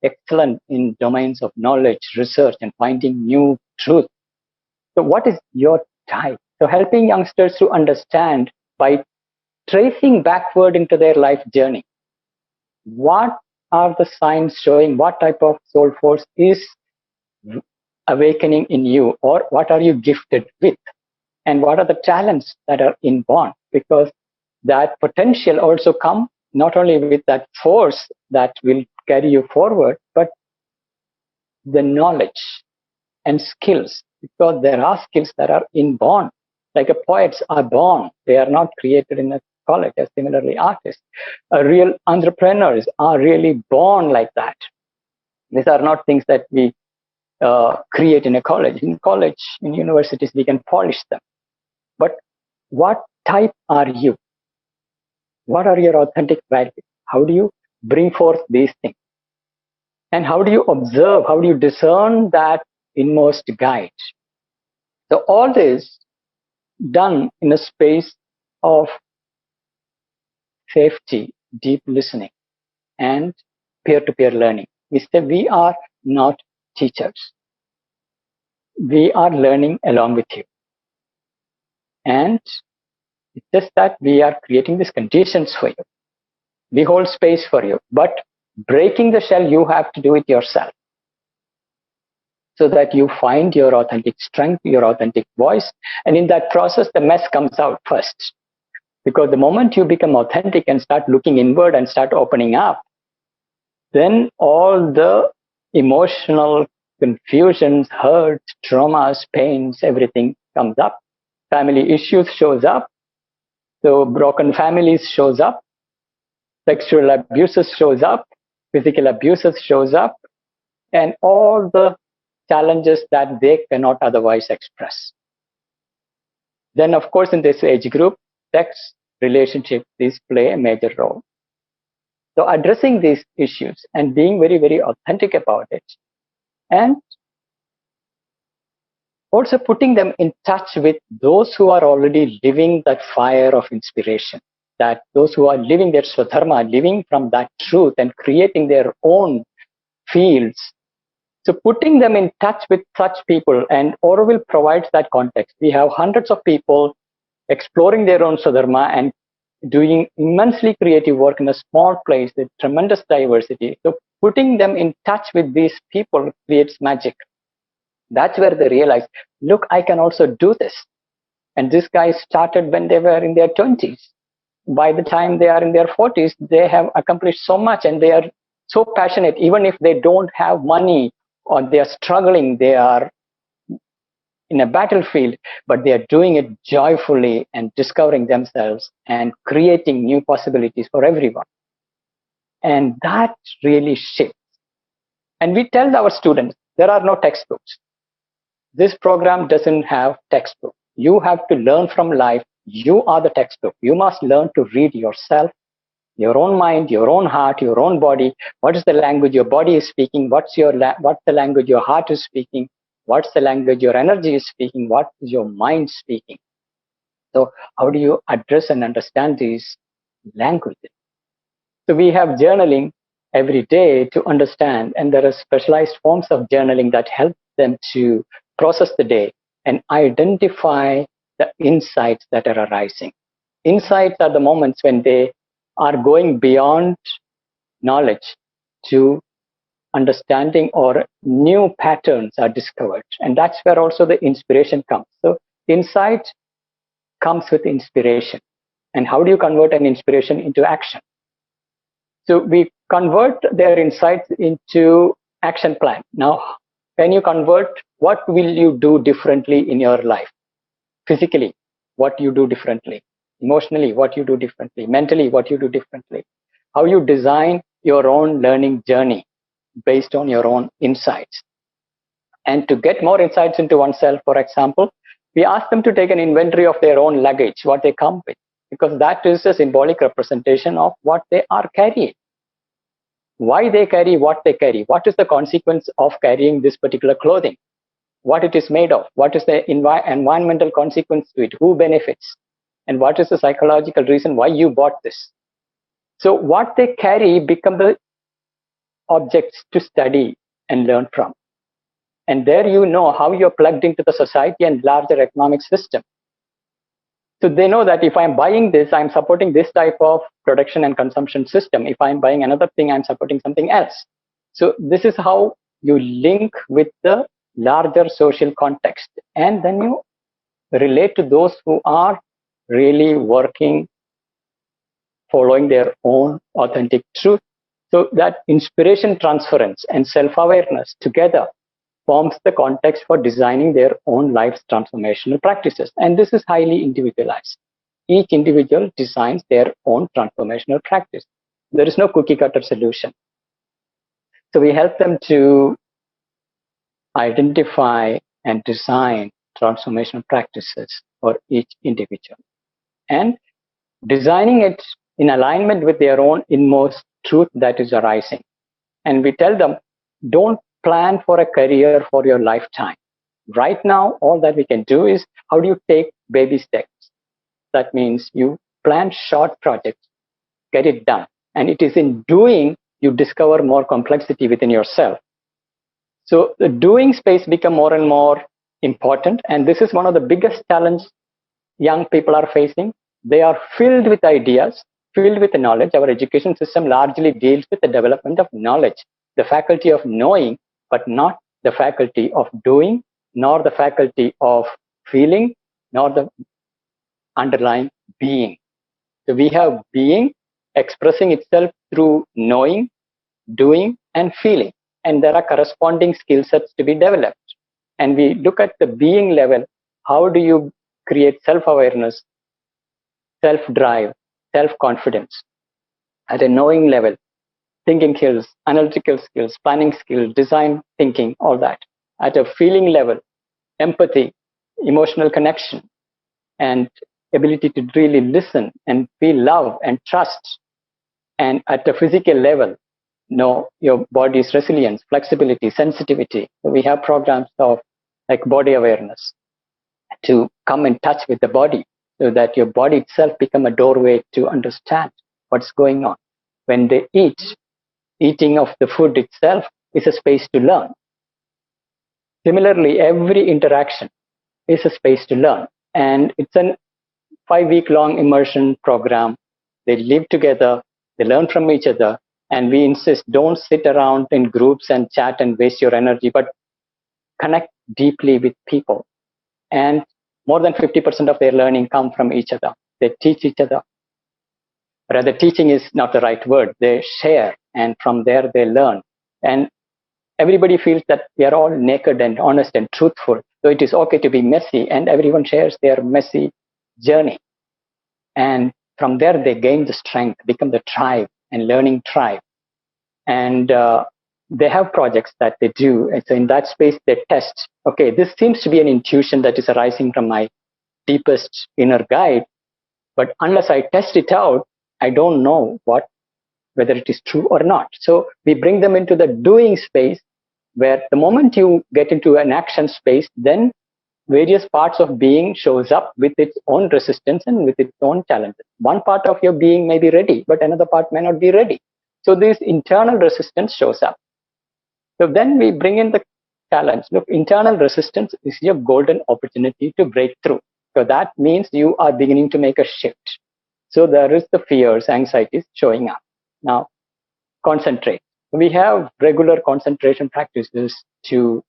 excellent in domains of knowledge, research, and finding new truth. So what is your type? So helping youngsters to understand by tracing backward into their life journey, what are the signs showing what type of soul force is awakening in you, or what are you gifted with, and what are the talents that are inborn? Because that potential also come not only with that force that will carry you forward, but the knowledge and skills, because there are skills that are inborn. Like poets are born, they are not created in a college. As similarly, artists, real entrepreneurs are really born like that. These are not things that we create in a college. In college, in universities, we can polish them. But what type are you? What are your authentic values? How do you bring forth these things? And how do you observe? How do you discern that inmost guide? So all this done in a space of safety, deep listening, and peer-to-peer learning. We are not teachers. We are learning along with you. And it's just that we are creating these conditions for you. We hold space for you. But breaking the shell, you have to do it yourself, so that you find your authentic strength, your authentic voice. And in that process, the mess comes out first. Because the moment you become authentic and start looking inward and start opening up, then all the emotional confusions, hurts, traumas, pains, everything comes up. Family issues shows up. So broken families shows up. sexual abuses shows up, physical abuses shows up, and all the challenges that they cannot otherwise express. Then, of course, in this age group, sex, relationship, these play a major role. So addressing these issues and being very, very authentic about it, and also putting them in touch with those who are already living that fire of inspiration, that those who are living their Sadharama, living from that truth and creating their own fields. So putting them in touch with such people, and Auroville provides that context. We have hundreds of people exploring their own Sadharama and doing immensely creative work in a small place with tremendous diversity. So putting them in touch with these people creates magic. That's where they realize, look, I can also do this. And this guy started when they were in their 20s. By the time they are in their 40s, they have accomplished so much and they are so passionate. Even if they don't have money or they are struggling, they are in a battlefield, but they are doing it joyfully and discovering themselves and creating new possibilities for everyone. And that really shifts. And we tell our students, there are no textbooks. This program doesn't have textbook. You have to learn from life. You are the textbook. You must learn to read yourself, your own mind, your own heart, your own body. What is the language your body is speaking? What's the language your heart is speaking? What's the language your energy is speaking? What is your mind speaking? So how do you address and understand these languages? So we have journaling every day to understand, and there are specialized forms of journaling that help them to process the day and identify the insights that are arising. Insights are the moments when they are going beyond knowledge to understanding, or new patterns are discovered. And that's where also the inspiration comes. So insight comes with inspiration. And how do you convert an inspiration into action? So we convert their insights into action plan. Now, when you convert, what will you do differently in your life? Physically, what you do differently. Emotionally, what you do differently. Mentally, what you do differently. How you design your own learning journey based on your own insights. And to get more insights into oneself, for example, we ask them to take an inventory of their own luggage, what they come with, because that is a symbolic representation of what they are carrying. Why they carry what they carry. What is the consequence of carrying this particular clothing? What it is made of? What is the environmental consequence to it? Who benefits? And what is the psychological reason why you bought this? So what they carry become the objects to study and learn from. And there you know how you're plugged into the society and larger economic system. So they know that if I'm buying this, I'm supporting this type of production and consumption system. If I'm buying another thing, I'm supporting something else. So this is how you link with the larger social context. And then you relate to those who are really working, following their own authentic truth. So that inspiration transference and self-awareness together forms the context for designing their own life's transformational practices. And this is highly individualized. Each individual designs their own transformational practice. There is no cookie cutter solution. So we help them to identify and design transformational practices for each individual, and designing it in alignment with their own inmost truth that is arising. And we tell them, don't plan for a career for your lifetime. Right now, all that we can do is, how do you take baby steps? That means you plan short projects, get it done. And it is in doing you discover more complexity within yourself. So the doing space become more and more important. And this is one of the biggest challenges young people are facing. They are filled with ideas, filled with knowledge. Our education system largely deals with the development of knowledge, the faculty of knowing, but not the faculty of doing, nor the faculty of feeling, nor the underlying being. So we have being expressing itself through knowing, doing, and feeling. And there are corresponding skill sets to be developed. And we look at the being level. How do you create self-awareness, self-drive, self-confidence? at a knowing level, thinking skills, analytical skills, planning skills, design thinking, all that. At a feeling level, empathy, emotional connection, and ability to really listen and feel love and trust. And at the physical level, know your body's resilience, flexibility, sensitivity. So we have programs of like body awareness to come in touch with the body so that your body itself become a doorway to understand what's going on. When they eat, eating of the food itself is a space to learn. Similarly, every interaction is a space to learn. And it's a 5-week long immersion program. They live together, they learn from each other, and we insist don't sit around in groups and chat and waste your energy, but connect deeply with people. And more than 50% of their learning come from each other. They teach each other. Rather, teaching is not the right word. They share, and from there they learn. And everybody feels that we are all naked and honest and truthful. So it is okay to be messy, and everyone shares their messy journey. And from there, they gain the strength, become the tribe and learning tribe. And they have projects that they do. And so in that space, they test, okay, this seems to be an intuition that is arising from my deepest inner guide. But unless I test it out, I don't know whether it is true or not. So we bring them into the doing space, where the moment you get into an action space, then various parts of being shows up with its own resistance and with its own challenges. One part of your being may be ready, but another part may not be ready. So this internal resistance shows up. So then we bring in the challenge. Look, internal resistance is your golden opportunity to break through. So that means you are beginning to make a shift. So there is the fears, anxieties showing up. Now, concentrate. We have regular concentration practices to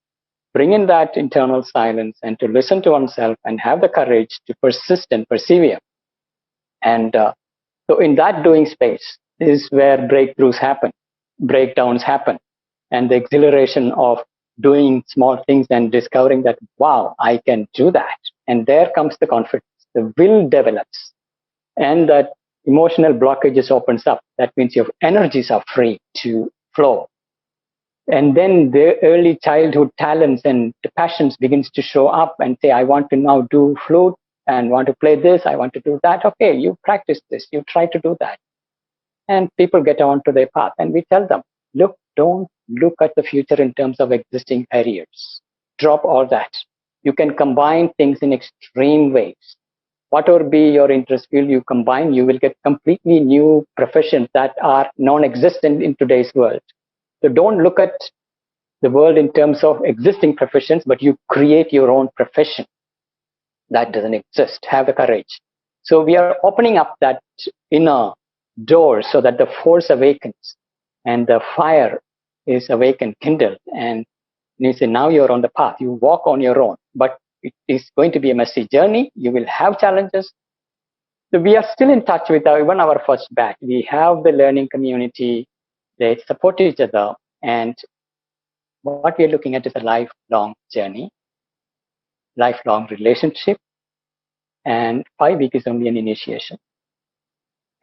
bring in that internal silence and to listen to oneself and have the courage to persist and persevere. And so in that doing space is where breakthroughs happen, breakdowns happen, and the exhilaration of doing small things and discovering that, wow, I can do that. And there comes the confidence, the will develops, and that emotional blockages opens up. That means your energies are free to flow. And then the early childhood talents and the passions begins to show up and say, I want to now do flute and want to play this. I want to do that. Okay, you practice this. You try to do that. And people get onto their path. And we tell them, look, don't look at the future in terms of existing careers. Drop all that. You can combine things in extreme ways. Whatever be your interest field you combine, you will get completely new professions that are non-existent in today's world. So don't look at the world in terms of existing professions, but you create your own profession. That doesn't exist. Have the courage. So we are opening up that inner door so that the force awakens and the fire is awakened, kindled. And you say, now you're on the path. You walk on your own, but it is going to be a messy journey. You will have challenges. So we are still in touch with even our first batch. We have the learning community. They support each other. And what we are looking at is a lifelong journey, lifelong relationship. And 5 weeks is only an initiation.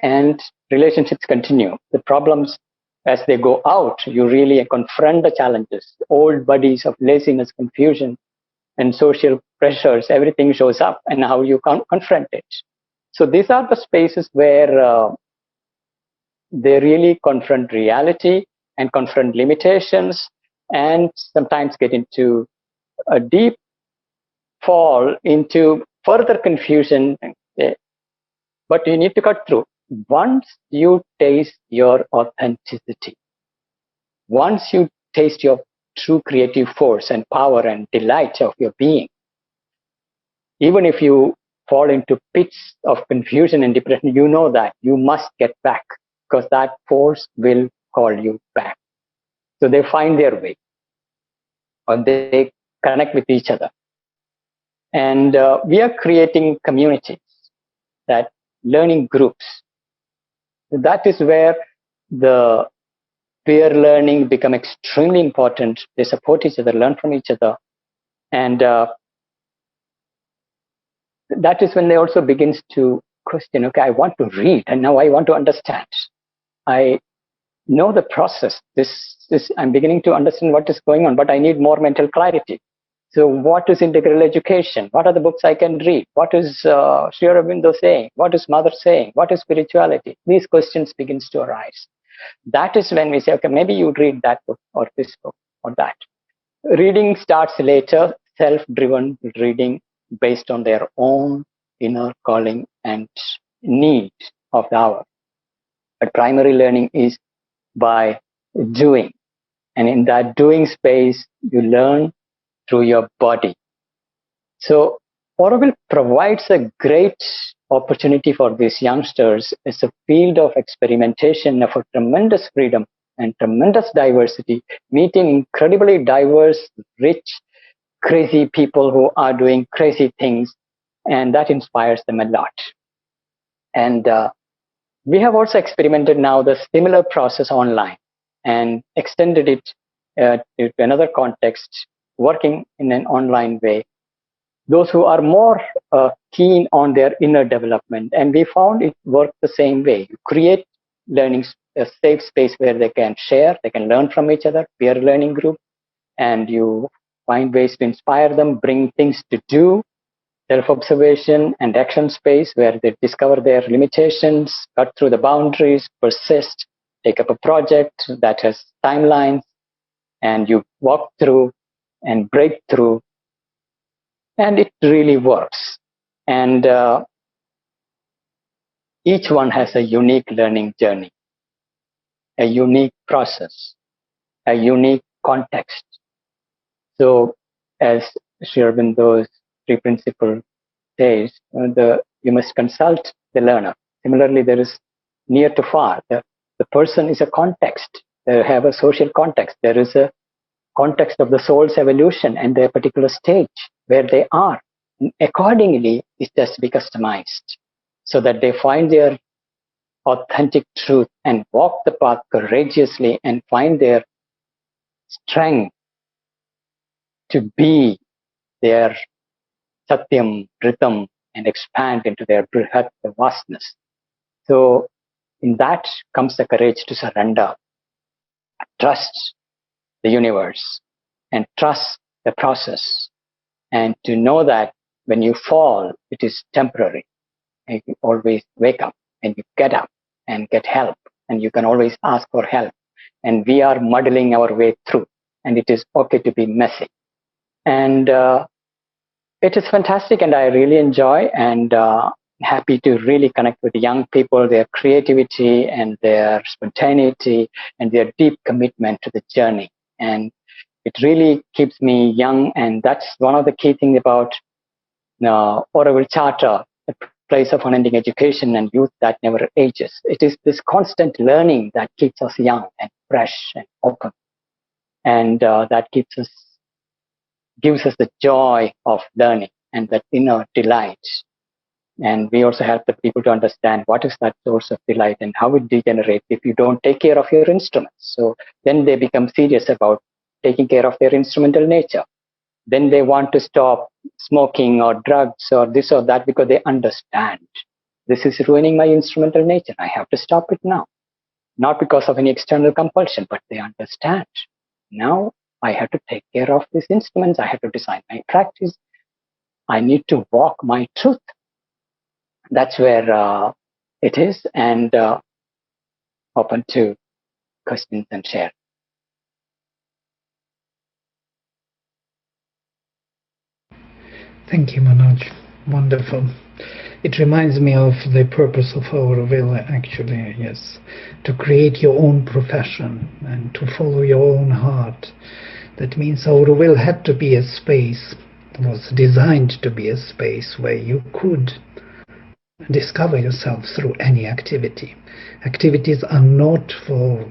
And relationships continue. The problems, as they go out, you really confront the challenges. Old buddies of laziness, confusion, and social pressures, everything shows up, and how you confront it. So these are the spaces where they really confront reality and confront limitations, and sometimes get into a deep fall into further confusion. But you need to cut through. Once you taste your authenticity, once you taste your true creative force and power and delight of your being, even if you fall into pits of confusion and depression, you know that you must get back, because that force will call you back. So they find their way, or they connect with each other. And we are creating communities, that learning groups. That is where the peer learning become extremely important. They support each other, learn from each other. And that is when they also begins to question, okay, I want to read and now I want to understand. I know the process. I'm beginning to understand what is going on, but I need more mental clarity. So what is integral education? What are the books I can read? What is Sri Aurobindo saying? What is Mother saying? What is spirituality? These questions begins to arise. That is when we say, okay, maybe you read that book or this book or that. Reading starts later, self-driven reading based on their own inner calling and need of the hour. But primary learning is by doing. And in that doing space, you learn through your body. So Auroville provides a great opportunity for these youngsters. It's a field of experimentation of a tremendous freedom and tremendous diversity, meeting incredibly diverse, rich, crazy people who are doing crazy things, and that inspires them a lot. And we have also experimented now the similar process online and extended it to another context, working in an online way. Those who are more keen on their inner development, and we found it worked the same way. You create learning, a safe space where they can share, they can learn from each other, peer learning group, and you find ways to inspire them, bring things to do, self-observation and action space where they discover their limitations, cut through the boundaries, persist, take up a project that has timelines, and you walk through and break through, and it really works. And each one has a unique learning journey, a unique process, a unique context. So as Sri Aurobindo's three principle says, you must consult the learner. Similarly, there is near to far. The person is a context. They have a social context. There is a context of the soul's evolution and their particular stage where they are. And accordingly, it has to be customized so that they find their authentic truth and walk the path courageously and find their strength to be their satyam, rhythm, and expand into their brihat, the vastness. So in that comes the courage to surrender, trust the universe, and trust the process, and to know that when you fall, it is temporary. And you always wake up and you get up and get help, and you can always ask for help. And we are muddling our way through, and it is okay to be messy. And it is fantastic, and I really enjoy and happy to really connect with young people, their creativity and their spontaneity and their deep commitment to the journey. And it really keeps me young, and that's one of the key things about Auroville Charter, the place of unending education and youth that never ages. It is this constant learning that keeps us young and fresh and open, and that gives us the joy of learning and that inner delight. And we also help the people to understand what is that source of delight and how it degenerates if you don't take care of your instruments. So then they become serious about taking care of their instrumental nature. Then they want to stop smoking or drugs or this or that because they understand this is ruining my instrumental nature. I have to stop it now. Not because of any external compulsion, but they understand. Now I have to take care of these instruments. I have to design my practice. I need to walk my truth. That's where it is, and open to questions and share. Thank you, Manoj. Wonderful. It reminds me of the purpose of Auroville, actually, yes. To create your own profession and to follow your own heart. That means Auroville had to be a space, was designed to be a space where you could discover yourself through any activity. Activities are not for,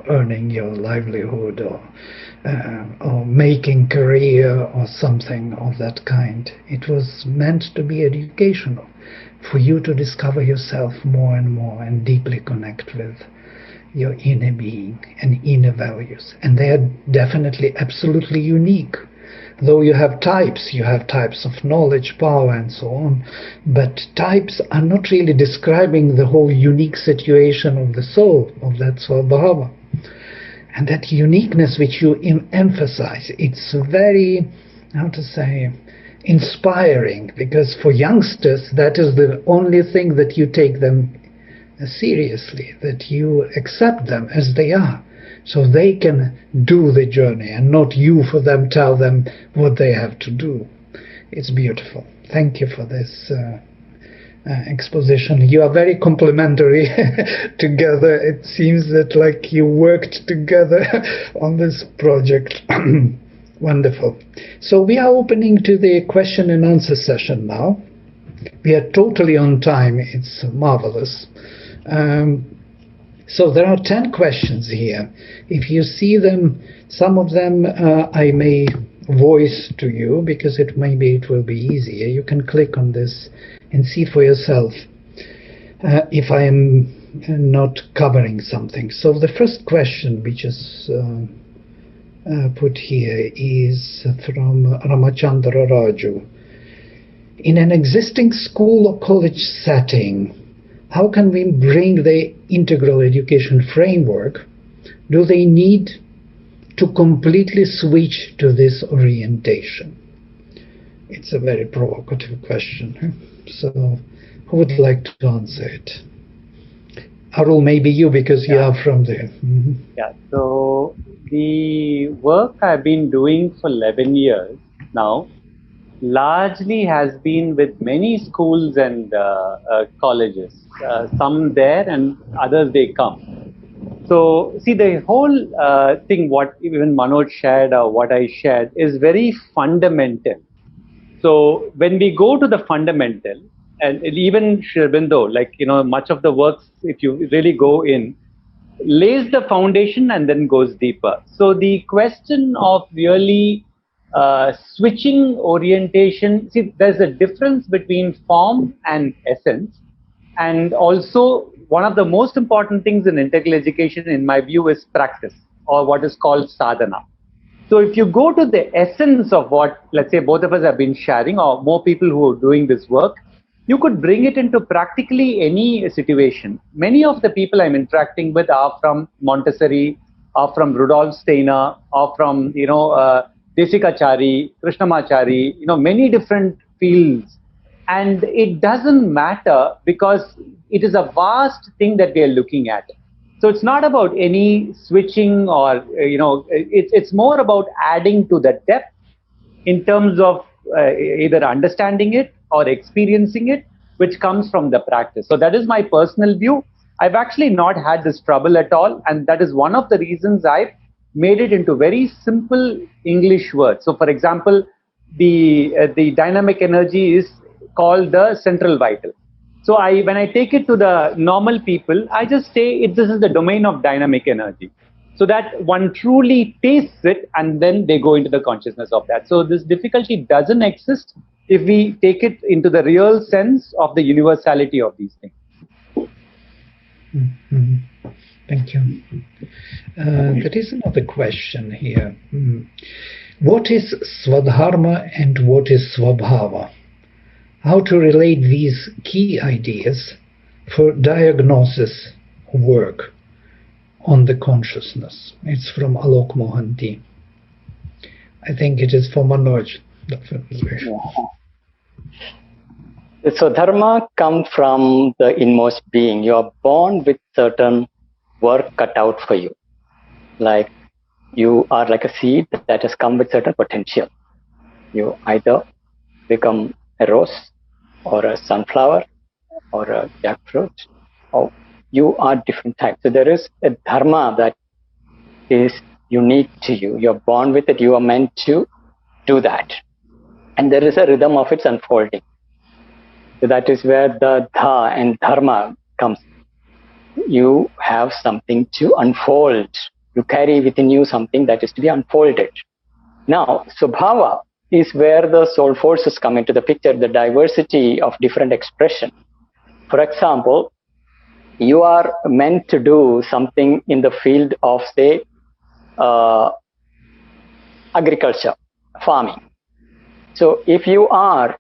earning your livelihood or making career or something of that kind. It was meant to be educational, for you to discover yourself more and more and deeply connect with your inner being and inner values. And they are definitely absolutely unique. Though you have types of knowledge, power, and so on, but types are not really describing the whole unique situation of the soul, of that Swabhava. And that uniqueness which you emphasize, it's very, how to say, inspiring, because for youngsters, that is the only thing that you take them seriously, that you accept them as they are, so they can do the journey and not you for them tell them what they have to do. It's beautiful. Thank you for this exposition. You are very complimentary together. It seems that like you worked together on this project. Wonderful. So we are opening to the question and answer session now. We are totally on time. It's marvelous. So there are 10 questions here. If you see them, some of them I may voice to you, because it will be easier. You can click on this and see for yourself if I am not covering something. So the first question, which is put here, is from Ramachandra Raju. In an existing school or college setting, how can we bring the integral education framework? Do they need to completely switch to this orientation? It's a very provocative question. So who would like to answer it? Arul, maybe you, because you are from there. Mm-hmm. Yeah, so the work I've been doing for 11 years now largely has been with many schools and colleges. Some there and others they come. So see, the whole thing, what even Manoj shared or what I shared, is very fundamental. So when we go to the fundamental, and even Sri Aurobindo, like, much of the works, if you really go in, lays the foundation and then goes deeper. So the question of really switching orientation, see, there's a difference between form and essence. And also, one of the most important things in integral education, in my view, is practice, or what is called sadhana. So if you go to the essence of what, let's say, both of us have been sharing, or more people who are doing this work, you could bring it into practically any situation. Many of the people I'm interacting with are from Montessori, are from Rudolf Steiner, are from, Desikachari, Krishnamachari, many different fields. And it doesn't matter, because it is a vast thing that we are looking at. So it's not about any switching or, it's more about adding to the depth in terms of either understanding it or experiencing it, which comes from the practice. So that is my personal view. I've actually not had this trouble at all. And that is one of the reasons I've made it into very simple English words. So for example, the dynamic energy is called the central vital. So when I take it to the normal people, I just say this is the domain of dynamic energy, so that one truly tastes it and then they go into the consciousness of that. So this difficulty doesn't exist if we take it into the real sense of the universality of these things. Mm-hmm. Thank you. There is another question here. What is Sadharama and what is Swabhava? How to relate these key ideas for diagnosis work on the consciousness. It's from Alok Mohanty. I think it is for Manoj. So dharma comes from the inmost being. You are born with certain work cut out for you. Like you are like a seed that has come with certain potential. You either become a rose or a sunflower or a jackfruit, or you are different types. So there is a dharma that is unique to you. You're born with it. You are meant to do that. And there is a rhythm of its unfolding. So that is where the dha and dharma comes. You have something to unfold. You carry within you something that is to be unfolded. Now, Subhava is where the soul forces come into the picture, the diversity of different expression. For example, you are meant to do something in the field of, say, agriculture, farming. So if you are,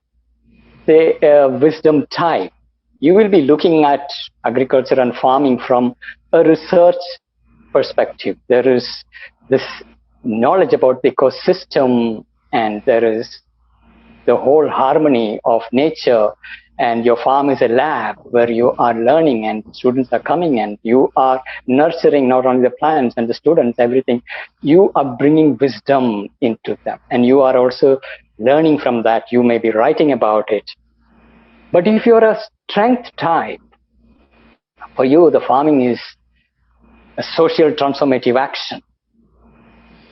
say, a wisdom type, you will be looking at agriculture and farming from a research perspective. There is this knowledge about the ecosystem, and there is the whole harmony of nature, and your farm is a lab where you are learning and students are coming and you are nurturing not only the plants and the students, everything. You are bringing wisdom into them, and you are also learning from that. You may be writing about it. But if you're a strength type, for you the farming is a social transformative action,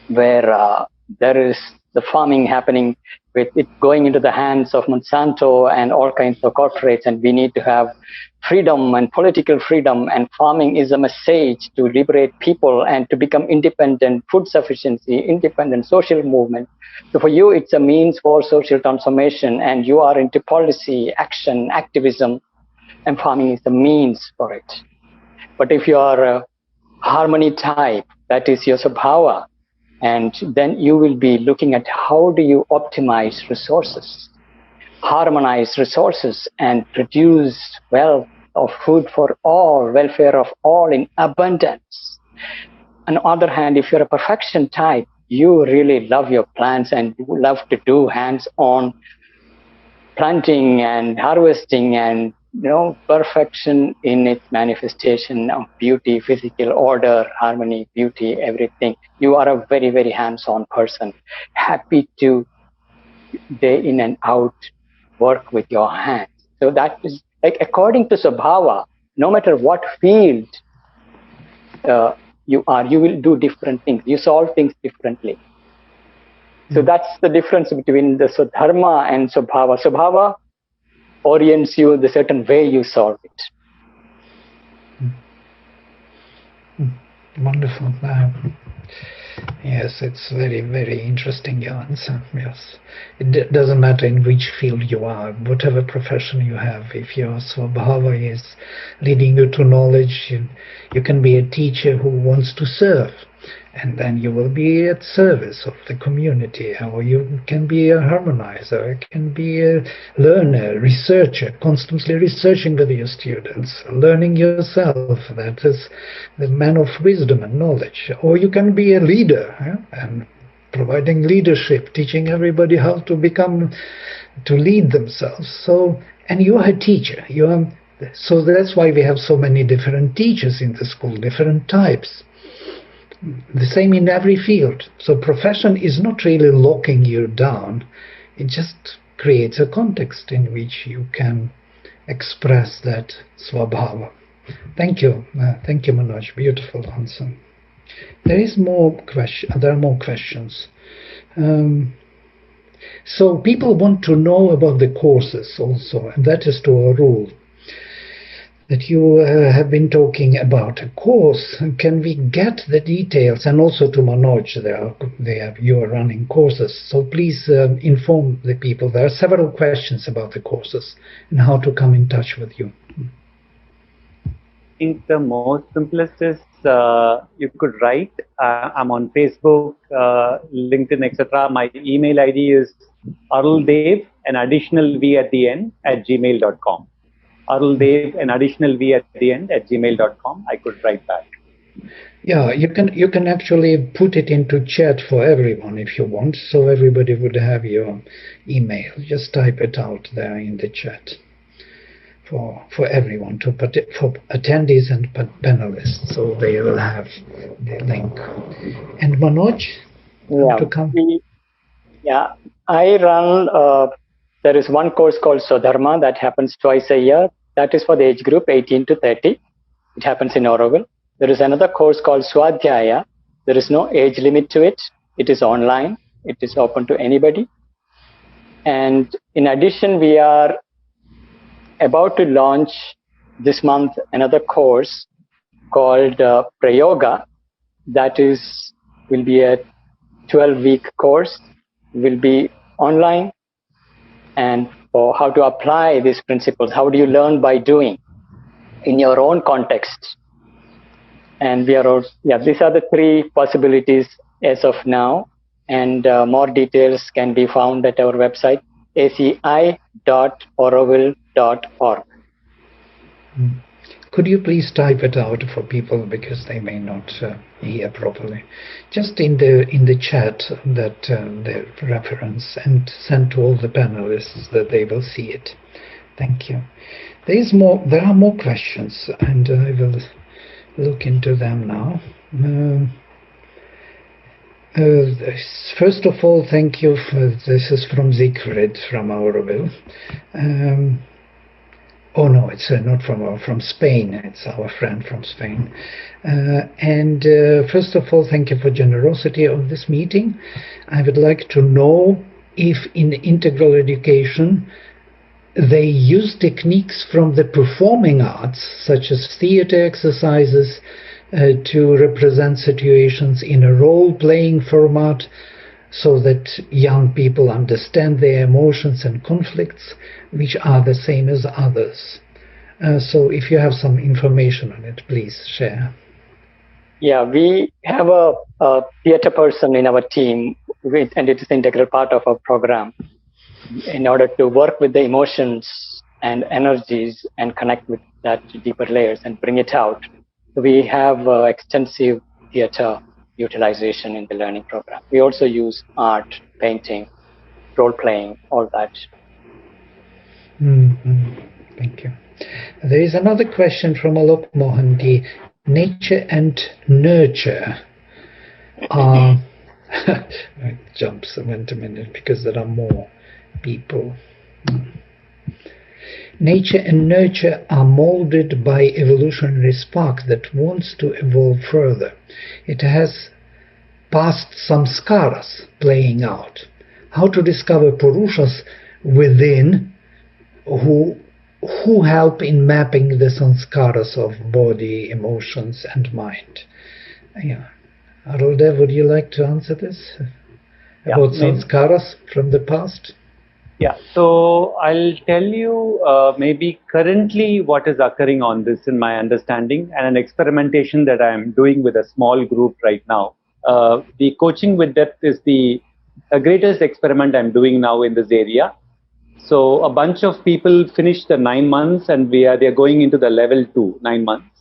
where there is the farming happening with it going into the hands of Monsanto and all kinds of corporates, and we need to have freedom and political freedom, and farming is a message to liberate people and to become independent, food sufficiency, independent social movement. So for you, it's a means for social transformation, and you are into policy, action, activism, and farming is the means for it. But if you are a harmony type, that is your Swabhava, and then you will be looking at how do you optimize resources, harmonize resources, and produce wealth of food for all, welfare of all in abundance. On the other hand, if you're a perfection type, you really love your plants and you love to do hands-on planting and harvesting, and perfection in its manifestation of beauty, physical order, harmony, beauty, everything. You are a very, very hands-on person, happy to day in and out work with your hands. So that is like, according to Swabhava, no matter what field you are, you will do different things. You solve things differently. So that's the difference between the Sadharama and Swabhava. Swabhava orients you the certain way you solve it. Wonderful. Yes, it's very, very interesting, your answer. Yes. It doesn't matter in which field you are, whatever profession you have, if your Swabhava is leading you to knowledge, you can be a teacher who wants to serve, and then you will be at service of the community, or you can be a harmonizer, you can be a learner, researcher, constantly researching with your students, learning yourself, that is the man of wisdom and knowledge. Or you can be a leader, and providing leadership, teaching everybody how to lead themselves. So, and you are a teacher, so that's why we have so many different teachers in the school, different types. The same in every field. So profession is not really locking you down. It just creates a context in which you can express that Swabhava. Thank you. Thank you, Manoj. Beautiful answer. There are more questions. So people want to know about the courses also, and that is to Arul, that you have been talking about a course. Can we get the details? And also to Manoj, you are running courses. So please inform the people. There are several questions about the courses and how to come in touch with you. I think the most simplest is you could write. I'm on Facebook, LinkedIn, etc. My email ID is aruldev, an additional V at the end, @gmail.com. Aruldev, an additional V at the end, @gmail.com. I could write that. Yeah, you can actually put it into chat for everyone if you want, so everybody would have your email. Just type it out there in the chat for everyone, for attendees and panelists, so they will have the link. And Manoj, to come. Yeah, I run. There is one course called Sadharama that happens twice a year. That is for the age group 18 to 30. It happens in Auroville. There is another course called Swadhyaya. There is no age limit to it. It is online. It is open to anybody. And in addition, we are about to launch this month another course called Prayoga. That will be a 12-week course. Will be online, and for how to apply these principles. How do you learn by doing in your own context? And we are also, these are the three possibilities as of now. And more details can be found at our website, aci.auroville.org. Could you please type it out for people because they may not hear properly? Just in the chat that the reference, and send to all the panelists that they will see it. Thank you. There are more questions, and I will look into them now. First of all, thank you. This is from Siegfried from Auroville. Oh no, it's not from Spain. It's our friend from Spain. First of all, thank you for generosity of this meeting. I would like to know if in integral education they use techniques from the performing arts, such as theater exercises, to represent situations in a role-playing format, so that young people understand their emotions and conflicts, which are the same as others. So if you have some information on it, please share. Yeah, we have a theater person in our team, and it is an integral part of our program, in order to work with the emotions and energies and connect with that deeper layers and bring it out. We have extensive theater utilization in the learning program. We also use art, painting, role-playing, all that. Thank you. There is another question from Alok Mohanty. Nature and nurture are... It jumps a minute because there are more people. Nature and nurture are molded by evolutionary spark that wants to evolve further. It has past samskaras playing out. How to discover purushas within who help in mapping the sanskaras of body, emotions, and mind. Yeah. Arul, would you like to answer this? About sanskaras from the past? Yeah, so I'll tell you maybe currently what is occurring on this in my understanding, and an experimentation that I'm doing with a small group right now. The coaching with depth is the greatest experiment I'm doing now in this area. So a bunch of people finished the 9 months, and they're going into the level 2, 9 months.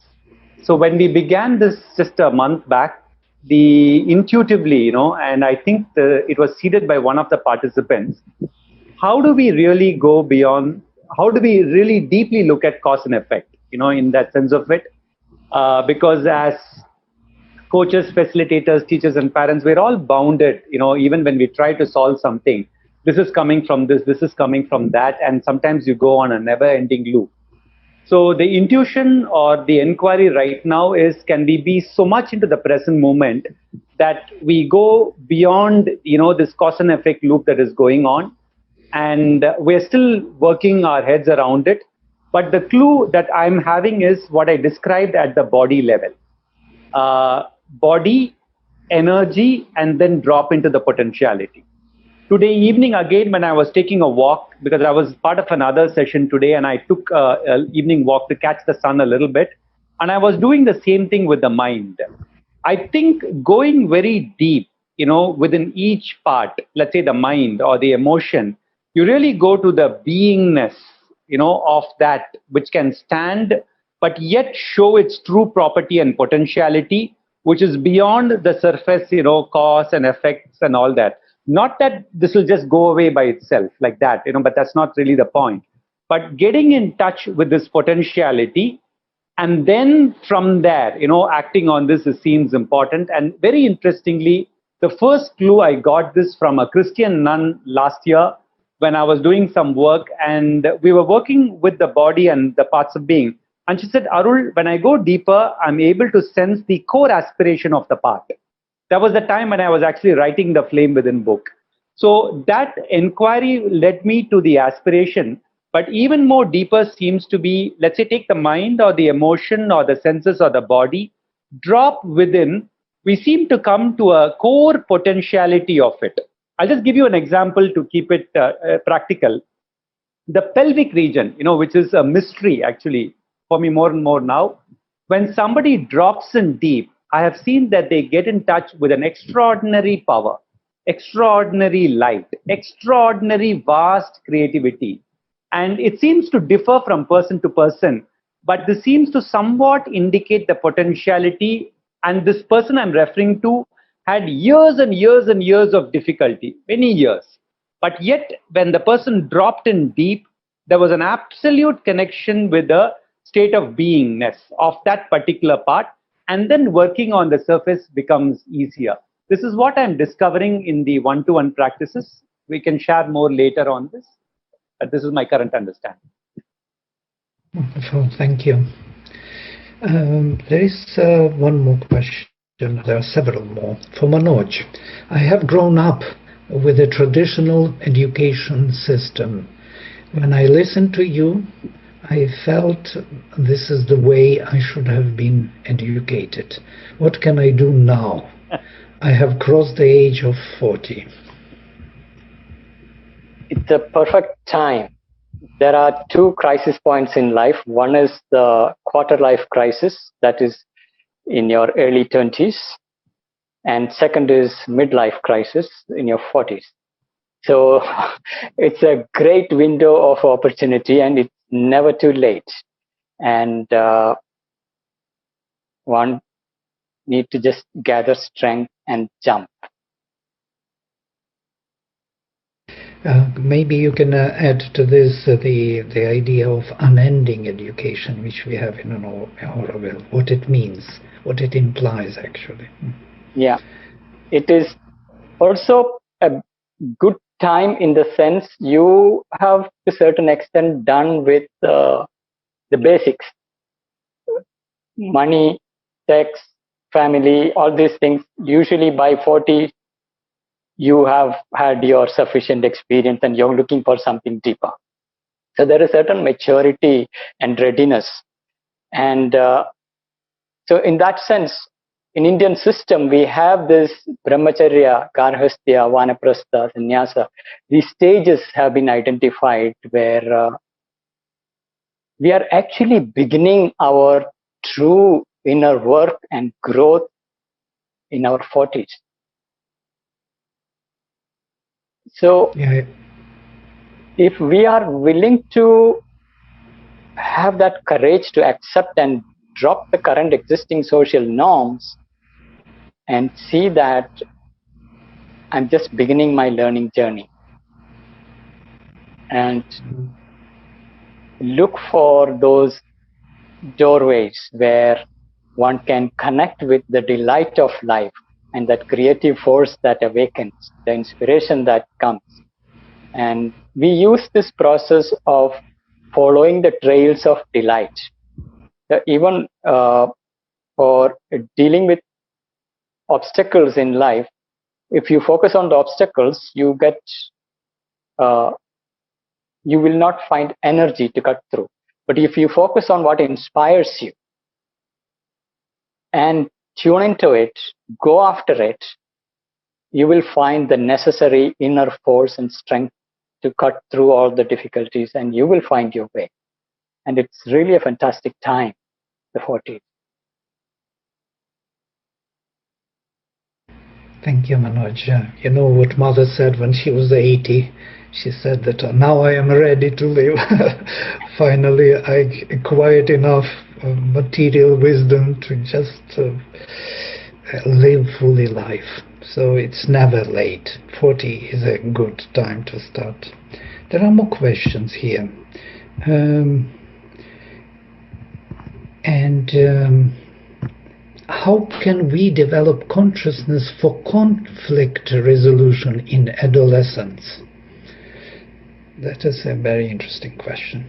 So when we began this just a month back, intuitively, and I think it was seeded by one of the participants. How do we really go beyond? How do we really deeply look at cause and effect? In that sense of it, because as coaches, facilitators, teachers, and parents, we're all bounded. Even when we try to solve something, this is coming from this is coming from that, and sometimes you go on a never-ending loop. So the intuition or the inquiry right now is, can we be so much into the present moment that we go beyond, this cause and effect loop that is going on, and we're still working our heads around it. But the clue that I'm having is what I described at the body level. Body, energy, and then drop into the potentiality. Today evening, again, when I was taking a walk, because I was part of another session today, and I took an evening walk to catch the sun a little bit, and I was doing the same thing with the mind. I think going very deep, within each part, let's say the mind or the emotion, you really go to the beingness, of that which can stand, but yet show its true property and potentiality, which is beyond the surface, cause and effects and all that. Not that this will just go away by itself like that, but that's not really the point. But getting in touch with this potentiality, and then from there, acting on this seems important. And very interestingly, the first clue I got this from a Christian nun last year when I was doing some work, and we were working with the body and the parts of being. And she said, Arul, when I go deeper, I'm able to sense the core aspiration of the part. That was the time when I was actually writing the Flame Within book. So that inquiry led me to the aspiration. But even more deeper seems to be, let's say, take the mind or the emotion or the senses or the body, drop within, we seem to come to a core potentiality of it. I'll just give you an example to keep it practical. The pelvic region, which is a mystery actually for me more and more now, when somebody drops in deep, I have seen that they get in touch with an extraordinary power, extraordinary light, extraordinary vast creativity. And it seems to differ from person to person, but this seems to somewhat indicate the potentiality. And this person I'm referring to had years and years and years of difficulty, many years. But yet, when the person dropped in deep, there was an absolute connection with the state of beingness of that particular part. And then working on the surface becomes easier. This is what I'm discovering in the one-to-one practices. We can share more later on this, but this is my current understanding. Wonderful, thank you. There is one more question. There are several more. For Manoj, I have grown up with a traditional education system. When I listened to you, I felt this is the way I should have been educated. What can I do now? I have crossed the age of 40. It's a perfect time. There are two crisis points in life. One is the quarter life crisis, that is in your early 20s. And second is midlife crisis in your 40s. So it's a great window of opportunity, and it's never too late. And one need to just gather strength and jump. Maybe you can add to this the idea of unending education, which we have in Auroville, what it means, what it implies actually. Yeah, it is also a good time in the sense you have to a certain extent done with the basics. Money, sex, family, all these things. Usually by 40, you have had your sufficient experience and you're looking for something deeper. So there is certain maturity and readiness. And so in that sense, in Indian system, we have this brahmacharya, garhastya, vanaprastha, sannyasa. These stages have been identified where we are actually beginning our true inner work and growth in our 40s. So if we are willing to have that courage to accept and drop the current existing social norms and see that I'm just beginning my learning journey and look for those doorways where one can connect with the delight of life and that creative force that awakens, the inspiration that comes. And we use this process of following the trails of delight. Even for dealing with obstacles in life, if you focus on the obstacles, you will not find energy to cut through. But if you focus on what inspires you and tune into it, go after it, you will find the necessary inner force and strength to cut through all the difficulties, and you will find your way. And it's really a fantastic time, the 40s. Thank you, Manoj. You know what Mother said when she was 80? She said that now I am ready to live. Finally, I acquired enough material wisdom to just live fully life. So it's never late. 40 is a good time to start. There are more questions here. How can we develop consciousness for conflict resolution in adolescence? That is a very interesting question.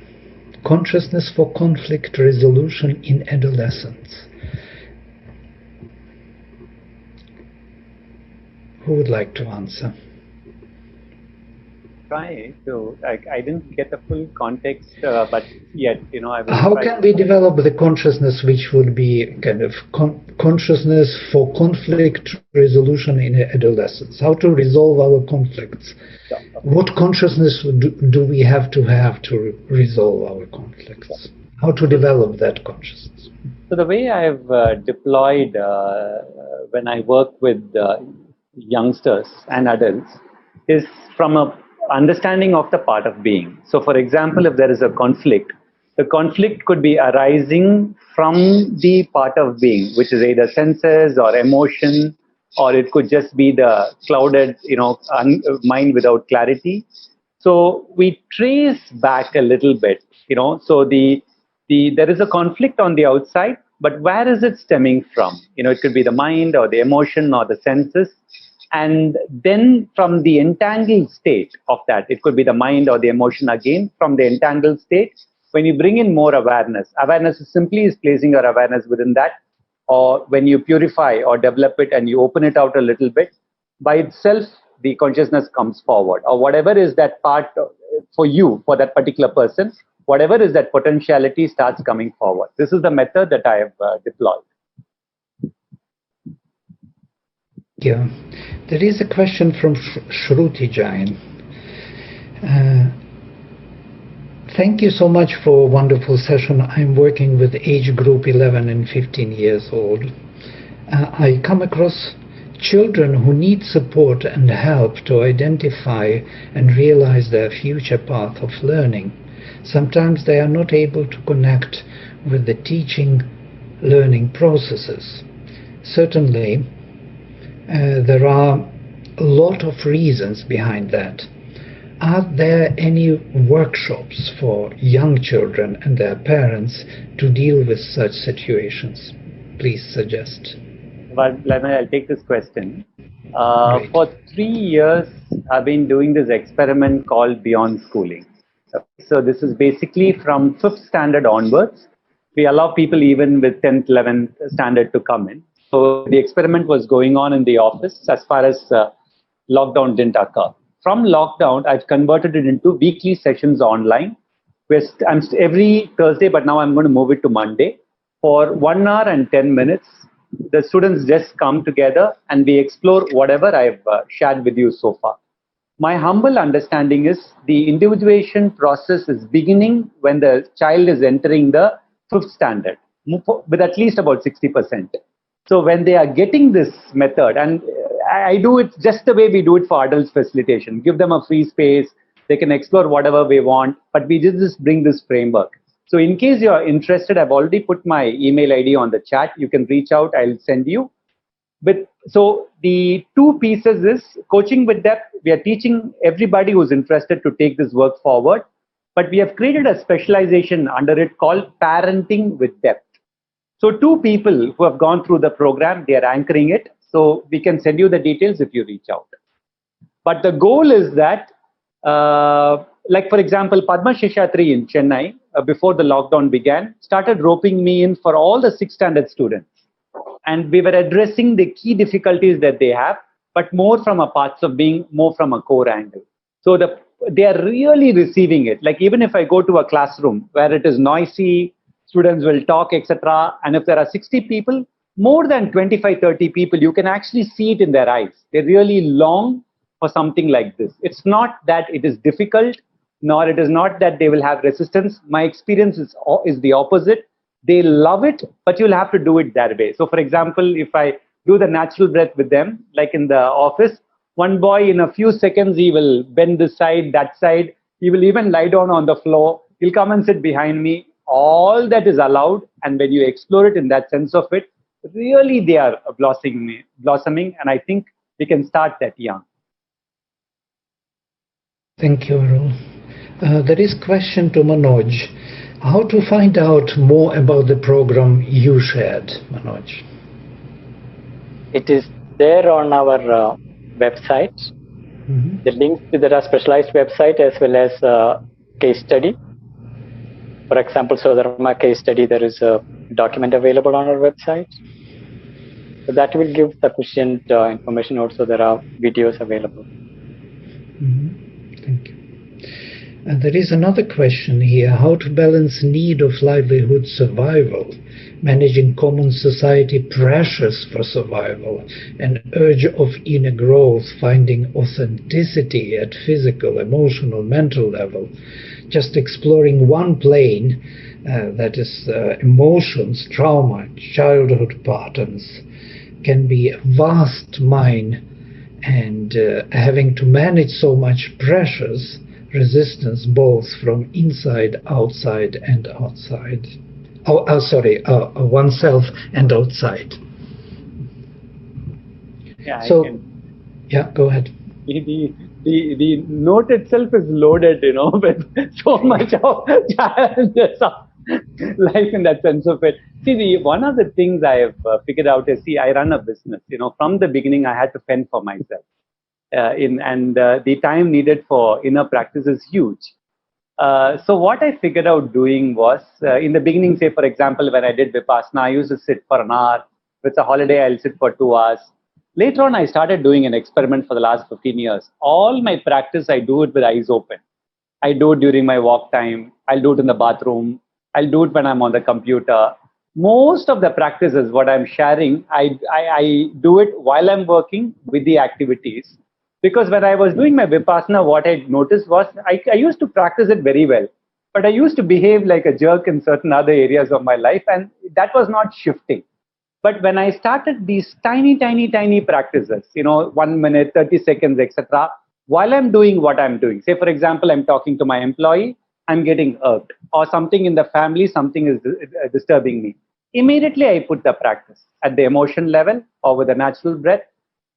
Consciousness for conflict resolution in adolescence. Who would like to answer? Try to. I didn't get the full context, but yet, I will. How can we develop the consciousness which would be kind of consciousness for conflict resolution in adolescence? How to resolve our conflicts? What consciousness do we have to resolve our conflicts? How to develop that consciousness? So the way I've deployed when I work with youngsters and adults is from a understanding of the part of being. So for example, if there is a conflict, the conflict could be arising from the part of being, which is either senses or emotion, or it could just be the clouded, mind without clarity. So we trace back a little bit, so there is a conflict on the outside, but where is it stemming from? It could be the mind or the emotion or the senses. And then from the entangled state of that, it could be the mind or the emotion again. From the entangled state, when you bring in more awareness simply is placing your awareness within that. Or when you purify or develop it and you open it out a little bit, by itself, the consciousness comes forward. Or whatever is that part for you, for that particular person, whatever is that potentiality starts coming forward. This is the method that I have deployed. Yeah. There is a question from Shruti Jain. Thank you so much for a wonderful session. I'm working with age group 11 and 15 years old. I come across children who need support and help to identify and realize their future path of learning. Sometimes they are not able to connect with the teaching learning processes. Certainly, there are a lot of reasons behind that. Are there any workshops for young children and their parents to deal with such situations? Please suggest. Well, I'll take this question. For 3 years, I've been doing this experiment called Beyond Schooling. So this is basically from 5th standard onwards. We allow people even with 10th, 11th standard to come in. So the experiment was going on in the office as far as lockdown didn't occur. From lockdown, I've converted it into weekly sessions online. I'm every Thursday, but now I'm going to move it to Monday. For 1 hour and 10 minutes, the students just come together and we explore whatever I've shared with you so far. My humble understanding is the individuation process is beginning when the child is entering the 5th standard with at least about 60%. So when they are getting this method, and I do it just the way we do it for adults facilitation, give them a free space, they can explore whatever they want, but we just bring this framework. So in case you're interested, I've already put my email ID on the chat. You can reach out, I'll send you. So the two pieces is coaching with depth. We are teaching everybody who's interested to take this work forward, but we have created a specialization under it called parenting with depth. So 2 people who have gone through the program, they are anchoring it. So we can send you the details if you reach out. But the goal is that, like for example, Padma Shishatri in Chennai, before the lockdown began, started roping me in for all the 6th standard students. And we were addressing the key difficulties that they have, but more from a parts of being, more from a core angle. So they are really receiving it. Like even if I go to a classroom where it is noisy, students will talk, etc. And if there are 60 people, more than 25, 30 people, you can actually see it in their eyes. They really long for something like this. It's not that it is difficult, nor it is not that they will have resistance. My experience is the opposite. They love it, but you'll have to do it that way. So for example, if I do the natural breath with them, like in the office, one boy in a few seconds, he will bend this side, that side. He will even lie down on the floor. He'll come and sit behind me. All that is allowed. And when you explore it in that sense of it, really they are blossoming. And I think we can start that young. Thank you, Arul. There is a question to Manoj. How to find out more about the program you shared, Manoj? It is there on our website. Mm-hmm. The links to the specialized website as well as case study. For example, Sadharama case study, there is a document available on our website. So that will give sufficient information. Also, there are videos available. Mm-hmm. Thank you. There is another question here, how to balance need of livelihood survival, managing common society pressures for survival, and urge of inner growth, finding authenticity at physical, emotional, mental level. Just exploring one plane, that is emotions, trauma, childhood patterns, can be a vast mine and having to manage so much pressures, resistance, both from inside, outside, and outside. Oneself and outside. Yeah, so, yeah, go ahead. The note itself is loaded, with so much of challenges of life in that sense of it. See, one of the things I have figured out is, I run a business. From the beginning, I had to fend for myself. The time needed for inner practice is huge. So what I figured out doing was, in the beginning, say, for example, when I did Vipassana, I used to sit for an hour. If it's a holiday, I'll sit for 2 hours. Later on, I started doing an experiment for the last 15 years. All my practice, I do it with eyes open. I do it during my walk time. I'll do it in the bathroom. I'll do it when I'm on the computer. Most of the practices, what I'm sharing, I do it while I'm working with the activities. Because when I was doing my Vipassana, what I noticed was I used to practice it very well. But I used to behave like a jerk in certain other areas of my life, and that was not shifting. But when I started these tiny, tiny, tiny practices, 1 minute, 30 seconds, etc., while I'm doing what I'm doing, say, for example, I'm talking to my employee, I'm getting irked, or something in the family, something is disturbing me. Immediately, I put the practice at the emotion level or with a natural breath.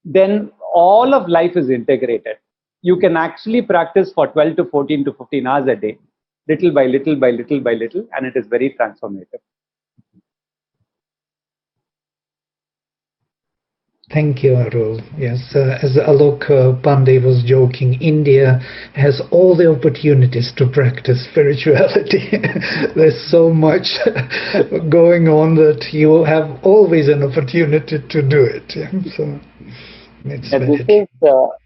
Then all of life is integrated. You can actually practice for 12 to 14 to 15 hours a day, little by little by little by little, and it is very transformative. Thank you, Arul. Yes, as Alok Pandey was joking, India has all the opportunities to practice spirituality. There's so much going on that you have always an opportunity to do it. Yeah? So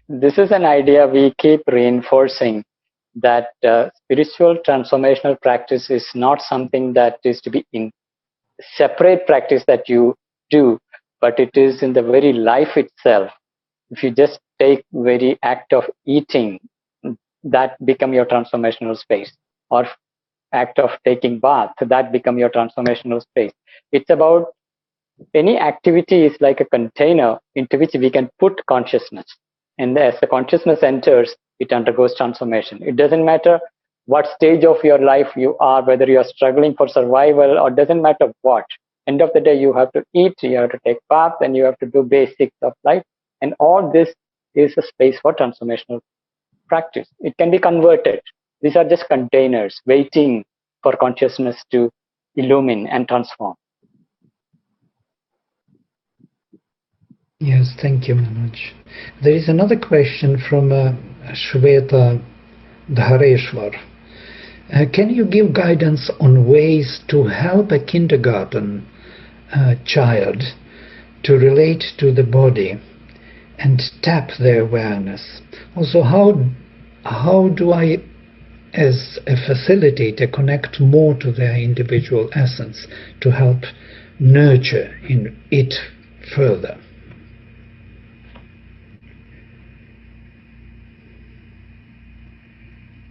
this is an idea we keep reinforcing, that spiritual transformational practice is not something that is to be in separate practice that you do, but it is in the very life itself. If you just take very act of eating, that become your transformational space, or act of taking bath, that become your transformational space. It's about any activity is like a container into which we can put consciousness. And as the consciousness enters, it undergoes transformation. It doesn't matter what stage of your life you are, whether you are struggling for survival or doesn't matter what. End of the day, you have to eat, you have to take bath, and you have to do basics of life. And all this is a space for transformational practice. It can be converted. These are just containers waiting for consciousness to illumine and transform. Yes, thank you, Manoj. There is another question from Shweta Dhareshwar. Can you give guidance on ways to help a kindergarten child to relate to the body and tap their awareness? Also, how do I, as a facilitator, connect more to their individual essence to help nurture in it further?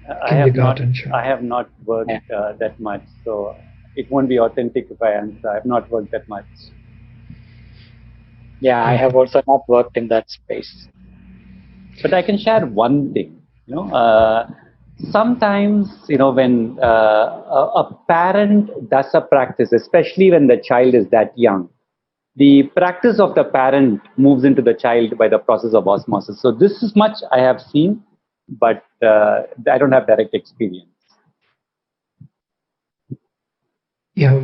I have not worked that much, so it won't be authentic if I answer. I have not worked that much. Yeah, I have also not worked in that space. But I can share one thing. Sometimes, when a parent does a practice, especially when the child is that young, the practice of the parent moves into the child by the process of osmosis. So this is much I have seen, but I don't have direct experience. Yeah,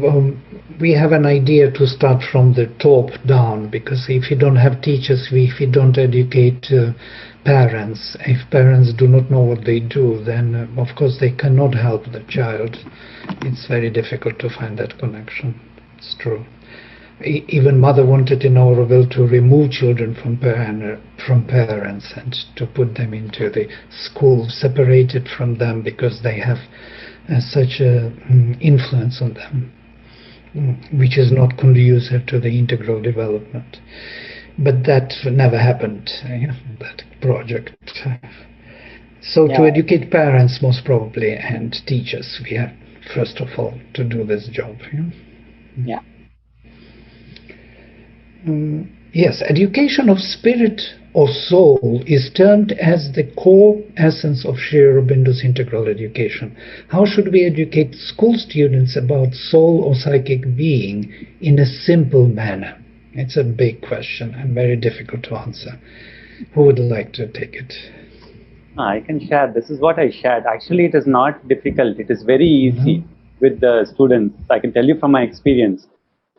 we have an idea to start from the top down, because if you don't have teachers, if you don't educate parents, if parents do not know what they do, then of course they cannot help the child. It's very difficult to find that connection. It's true. Even Mother wanted in Auroville to remove children from parents and to put them into the school, separated from them, because they have such an influence on them, which is not conducive to the integral development. But that never happened, that project. So to educate parents, most probably, and teachers, we have first of all to do this job. Yes, education of spirit or soul is termed as the core essence of Sri Aurobindo's integral education. How should we educate school students about soul or psychic being in a simple manner? It's a big question and very difficult to answer. Who would like to take it? I can share. This is what I shared. Actually, it is not difficult. It is very easy with the students. I can tell you from my experience.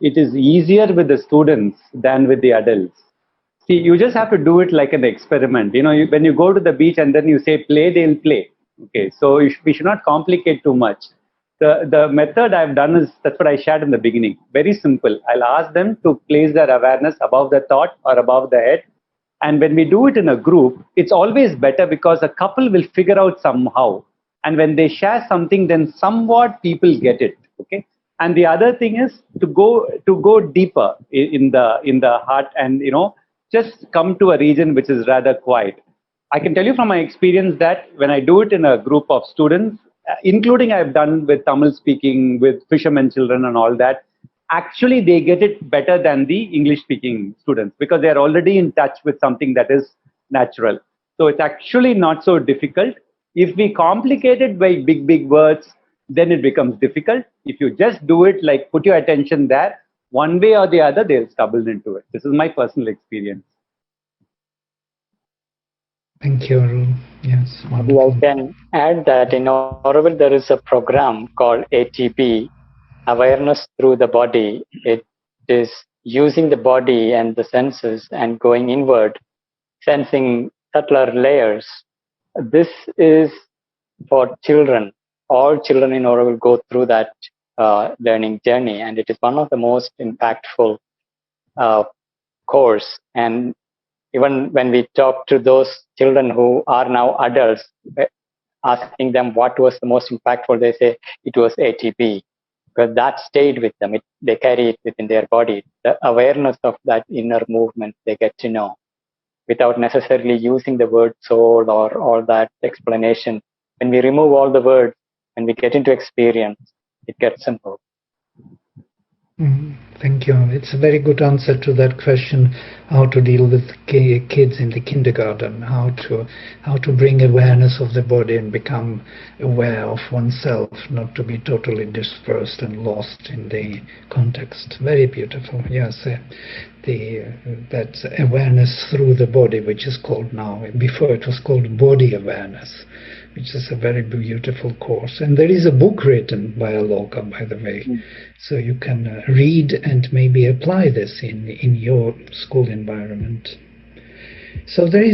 It is easier with the students than with the adults. See, you just have to do it like an experiment. When you go to the beach and then you say play, they'll play. Okay, so we should not complicate too much. The method I've done is, that's what I shared in the beginning. Very simple. I'll ask them to place their awareness above the thought or above the head. And when we do it in a group, it's always better because a couple will figure out somehow. And when they share something, then somewhat people get it. Okay. And the other thing is to go deeper in the heart, and just come to a region which is rather quiet. I can tell you from my experience that when I do it in a group of students, including I've done with Tamil speaking, with fishermen children and all that, actually they get it better than the English speaking students because they're already in touch with something that is natural. So it's actually not so difficult. If we complicate it by big words, then it becomes difficult. If you just do it, like put your attention there, one way or the other, they'll stumble into it. This is my personal experience. Thank you, Arul. Yes, wonderful. I can add that in Auroville there is a program called ATB, Awareness Through the Body. It is using the body and the senses and going inward, sensing subtler layers. This is for children. All children in Auroville go through that learning journey, and it is one of the most impactful course. And even when we talk to those children who are now adults, asking them what was the most impactful, they say it was ATB, because that stayed with them. They carry it within their body. The awareness of that inner movement they get to know without necessarily using the word soul or all that explanation. When we remove all the words and we get into experience, it gets simple. Thank you. It's a very good answer to that question, how to deal with kids in the kindergarten, how to bring awareness of the body and become aware of oneself, not to be totally dispersed and lost in the context. Very beautiful. Yes, that awareness through the body, which is called now, before it was called body awareness, which is a very beautiful course. And there is a book written by a Loka, by the way, so you can read and maybe apply this in your school environment. So there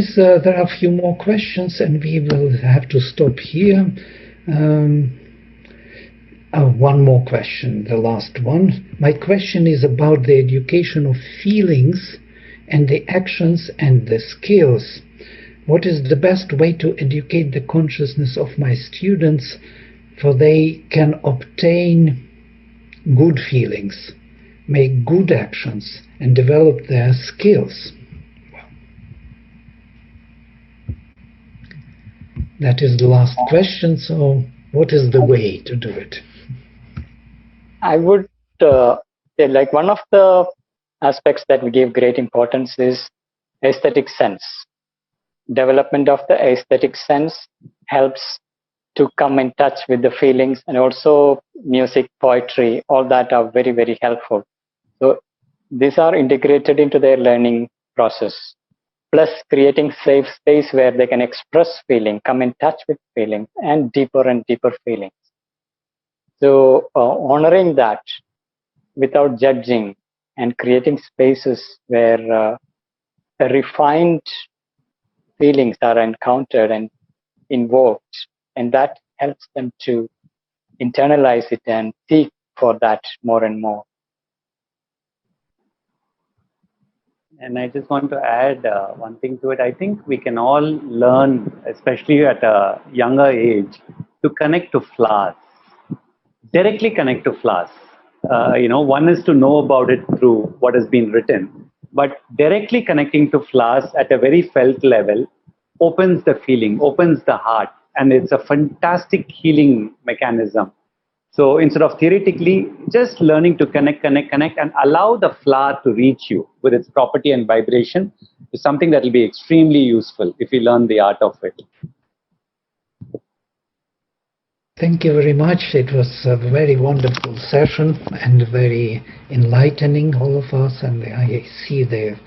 are a few more questions, and we will have to stop here. One more question, the last one. My question is about the education of feelings and the actions and the skills. What is the best way to educate the consciousness of my students for they can obtain good feelings, make good actions, and develop their skills? That is the last question. So what is the way to do it? I would say, like, one of the aspects that we give great importance is aesthetic sense. Development of the aesthetic sense helps to come in touch with the feelings, and also music, poetry, all that are very, very helpful. So these are integrated into their learning process. Plus creating safe space where they can express feeling, come in touch with feelings, and deeper feelings. So honoring that without judging, and creating spaces where refined feelings are encountered and invoked, and that helps them to internalize it and seek for that more and more. And I just want to add one thing to it. I think we can all learn, especially at a younger age, to connect to flowers, directly connect to flowers. One is to know about it through what has been written, but directly connecting to flowers at a very felt level opens the feeling, opens the heart, and it's a fantastic healing mechanism. So instead of theoretically, just learning to connect, and allow the flower to reach you with its property and vibration, is something that will be extremely useful if we learn the art of it. Thank you very much. It was a very wonderful session and very enlightening, all of us. And I see the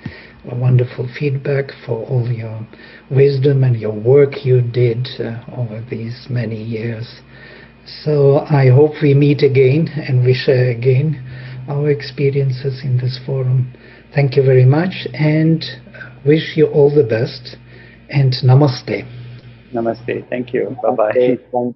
wonderful feedback for all your wisdom and your work you did over these many years. So I hope we meet again and we share again our experiences in this forum. Thank you very much and wish you all the best. And namaste. Namaste. Thank you. Bye-bye. Thank